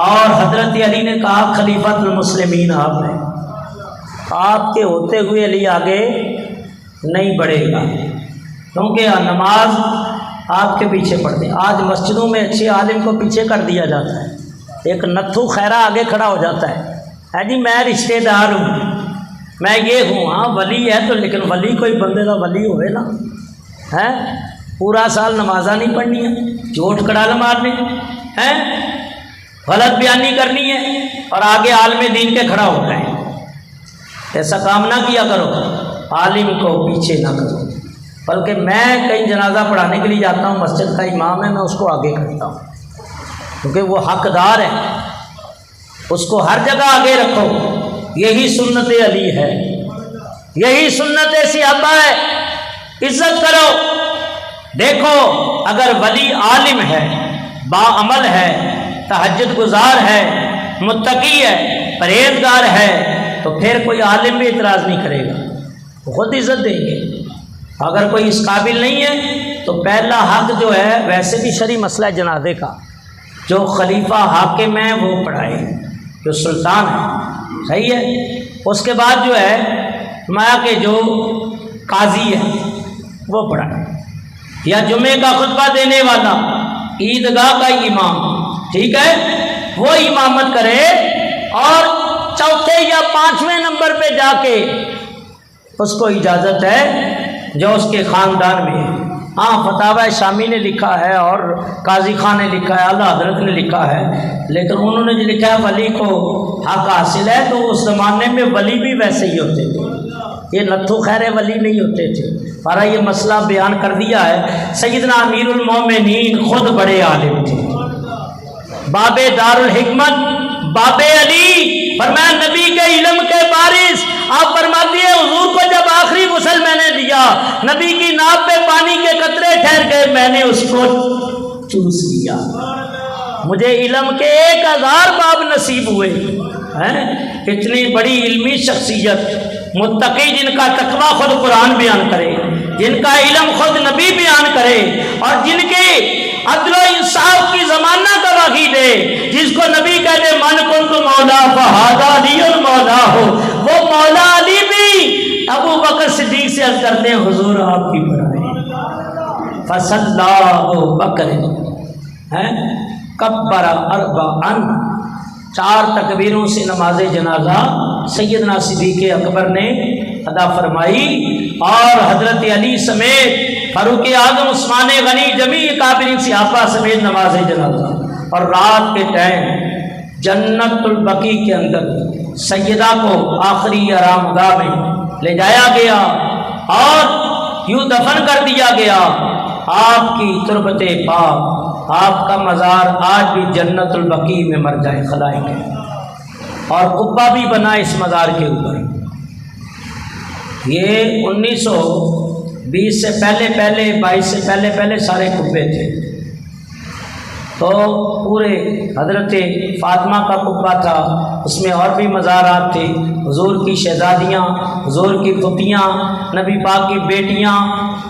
اور حضرت علی نے کہا خلیفۃ المسلمین آپ ہیں، آپ کے ہوتے ہوئے علی آگے نہیں بڑھے گا، کیونکہ نماز آپ کے پیچھے پڑھتے ہیں۔ آج مسجدوں میں اچھے عالم کو پیچھے کر دیا جاتا ہے، ایک نتھو خیرہ آگے کھڑا ہو جاتا ہے جی میں رشتہ دار ہوں، میں یہ ہوں، ہاں ولی ہے تو، لیکن ولی کوئی بندے کا ولی ہوئے نا، ہے پورا سال نمازاں نہیں پڑھنی ہے، جھوٹ کڑال مارنے ہیں، غلط بیانی کرنی ہے، اور آگے عالم دین کے کھڑا ہوتا ہے۔ ایسا کام نہ کیا کرو، عالم کو پیچھے نہ کرو، بلکہ میں کہیں جنازہ پڑھانے کے لیے جاتا ہوں، مسجد کا امام ہے، میں اس کو آگے کرتا ہوں، کیونکہ وہ حقدار ہے، اس کو ہر جگہ آگے رکھو۔ یہی سنت علی ہے، یہی سنت صحابہ ہے، عزت کرو۔ دیکھو اگر ولی عالم ہے، باعمل ہے، تہجد گزار ہے، متقی ہے، پرہیزگار ہے، تو پھر کوئی عالم بھی اعتراض نہیں کرے گا، وہ خود عزت دیں گے۔ اگر کوئی اس قابل نہیں ہے تو پہلا حق جو ہے، ویسے بھی شرعی مسئلہ ہے جنازے کا، جو خلیفہ حاکم ہے وہ پڑھائے، جو سلطان ہے، صحیح ہے۔ اس کے بعد جو ہے فرمایا کہ جو قاضی ہے وہ پڑھائے، یا جمعے کا خطبہ دینے والا، عیدگاہ کا امام، ٹھیک ہے، وہ امامت کرے، اور چوتھے یا پانچویں نمبر پہ جا کے اس کو اجازت ہے جو اس کے خاندان میں ہے۔ ہاں فتاوی شامی نے لکھا ہے اور قاضی خان نے لکھا ہے، اعلیٰ حضرت نے لکھا ہے، لیکن انہوں نے جو لکھا ہے ولی کو حق حاصل ہے، تو اس زمانے میں ولی بھی ویسے ہی ہوتے تھے، یہ نتھو خیر ولی نہیں ہوتے تھے۔ اور یہ مسئلہ بیان کر دیا ہے، سیدنا امیر المومنین خود بڑے عالم تھے، باب دار الحکمت، باب علی، فرمایا نبی کے علم کے بارش۔ آپ فرماتی ہے حضور کو جب آخری غسل میں نے دیا، نبی کی ناک پہ پانی کے قطرے ٹھہر گئے، میں نے اس کو چوس لیا، مجھے علم کے 1000 باب نصیب ہوئے ہیں۔ اتنی بڑی علمی شخصیت، متقی، جن کا تقویٰ خود قرآن بیان کرے، جن کا علم خود نبی بیان کرے، اور جن کے عدل و انصاف کی زمانہ گواہی دے، جس کو نبی کہتے من کنت مولا فہذا علی المولا ہو، وہ مولا علی بھی ابو بکر صدیق سے عرض کرتے ہیں حضور آپ کی بڑھائیں، فصلی ابو بکر کبر اربعا، 4 تکبیروں سے نماز جنازہ سیدنا صدیق اکبر نے ادا فرمائی، اور حضرت علی سمیت فاروق اعظم، عثمان غنی، جمیع کابرین صحابہ سمیت نماز جنازہ۔ اور رات کے ٹائم جنت البقیع کے اندر سیدہ کو آخری آرام گاہ میں لے جایا گیا اور یوں دفن کر دیا گیا۔ آپ کی تربت پاک، آپ کا مزار آج بھی جنت البقیع میں مر جائے خلائق ہے، اور قبہ بھی بنا اس مزار کے اوپر۔ یہ 1920 سے پہلے 22 سے پہلے سارے قبے تھے، تو پورے حضرت فاطمہ کا قبہ تھا، اس میں اور بھی مزارات تھے، حضور کی شہزادیاں، حضور کی پھوپھیاں، نبی پاک کی بیٹیاں،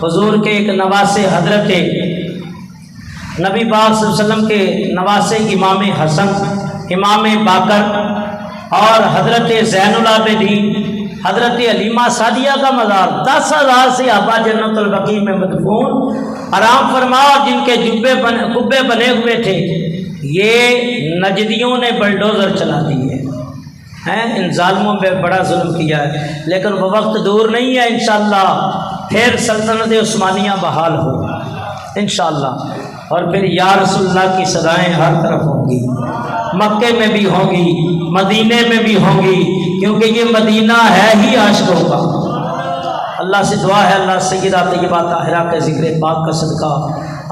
حضور کے ایک نواسے حضرت نبی پاک صلی اللہ علیہ وسلم کے نواسے امام حسن، امام باقر، اور حضرت زین العابدین، حضرت علیمہ سعدیہ کا مزار، 10,000 صحابہ جنت البقیع میں مدفون آرام فرما، جن کے قبے بنے ہوئے تھے، یہ نجدیوں نے بلڈوزر چلا دیے ہیں، ان ظالموں پہ بڑا ظلم کیا ہے، لیکن وہ وقت دور نہیں ہے، انشاءاللہ پھر سلطنت عثمانیہ بحال ہو انشاءاللہ، اور پھر یا رسول اللہ کی صدائیں ہر طرف ہوں گی، مکے میں بھی ہوں گی، مدینے میں بھی ہوں گی، کیونکہ یہ مدینہ ہے ہی عاشقوں کا۔ اللہ سے دعا ہے اللہ سیدہ طیبہ طاہرہ کے ذکر پاک کا صدقہ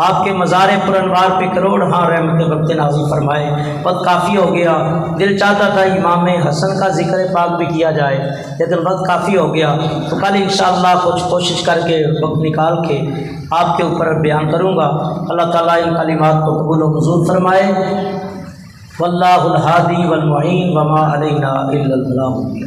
آپ کے مزار پر انوار پہ کروڑ ہاں رحمت وقت نازل فرمائے۔ وقت کافی ہو گیا، دل چاہتا تھا امام حسن کا ذکر پاک بھی کیا جائے لیکن وقت کافی ہو گیا، تو کل انشاءاللہ کچھ کوشش کر کے وقت نکال کے آپ کے اوپر بیان کروں گا۔ اللہ تعالیٰ ان کلمات کو قبول و منظور فرمائے۔ واللہ الہادی والمعین وما علینا الا البلاغ۔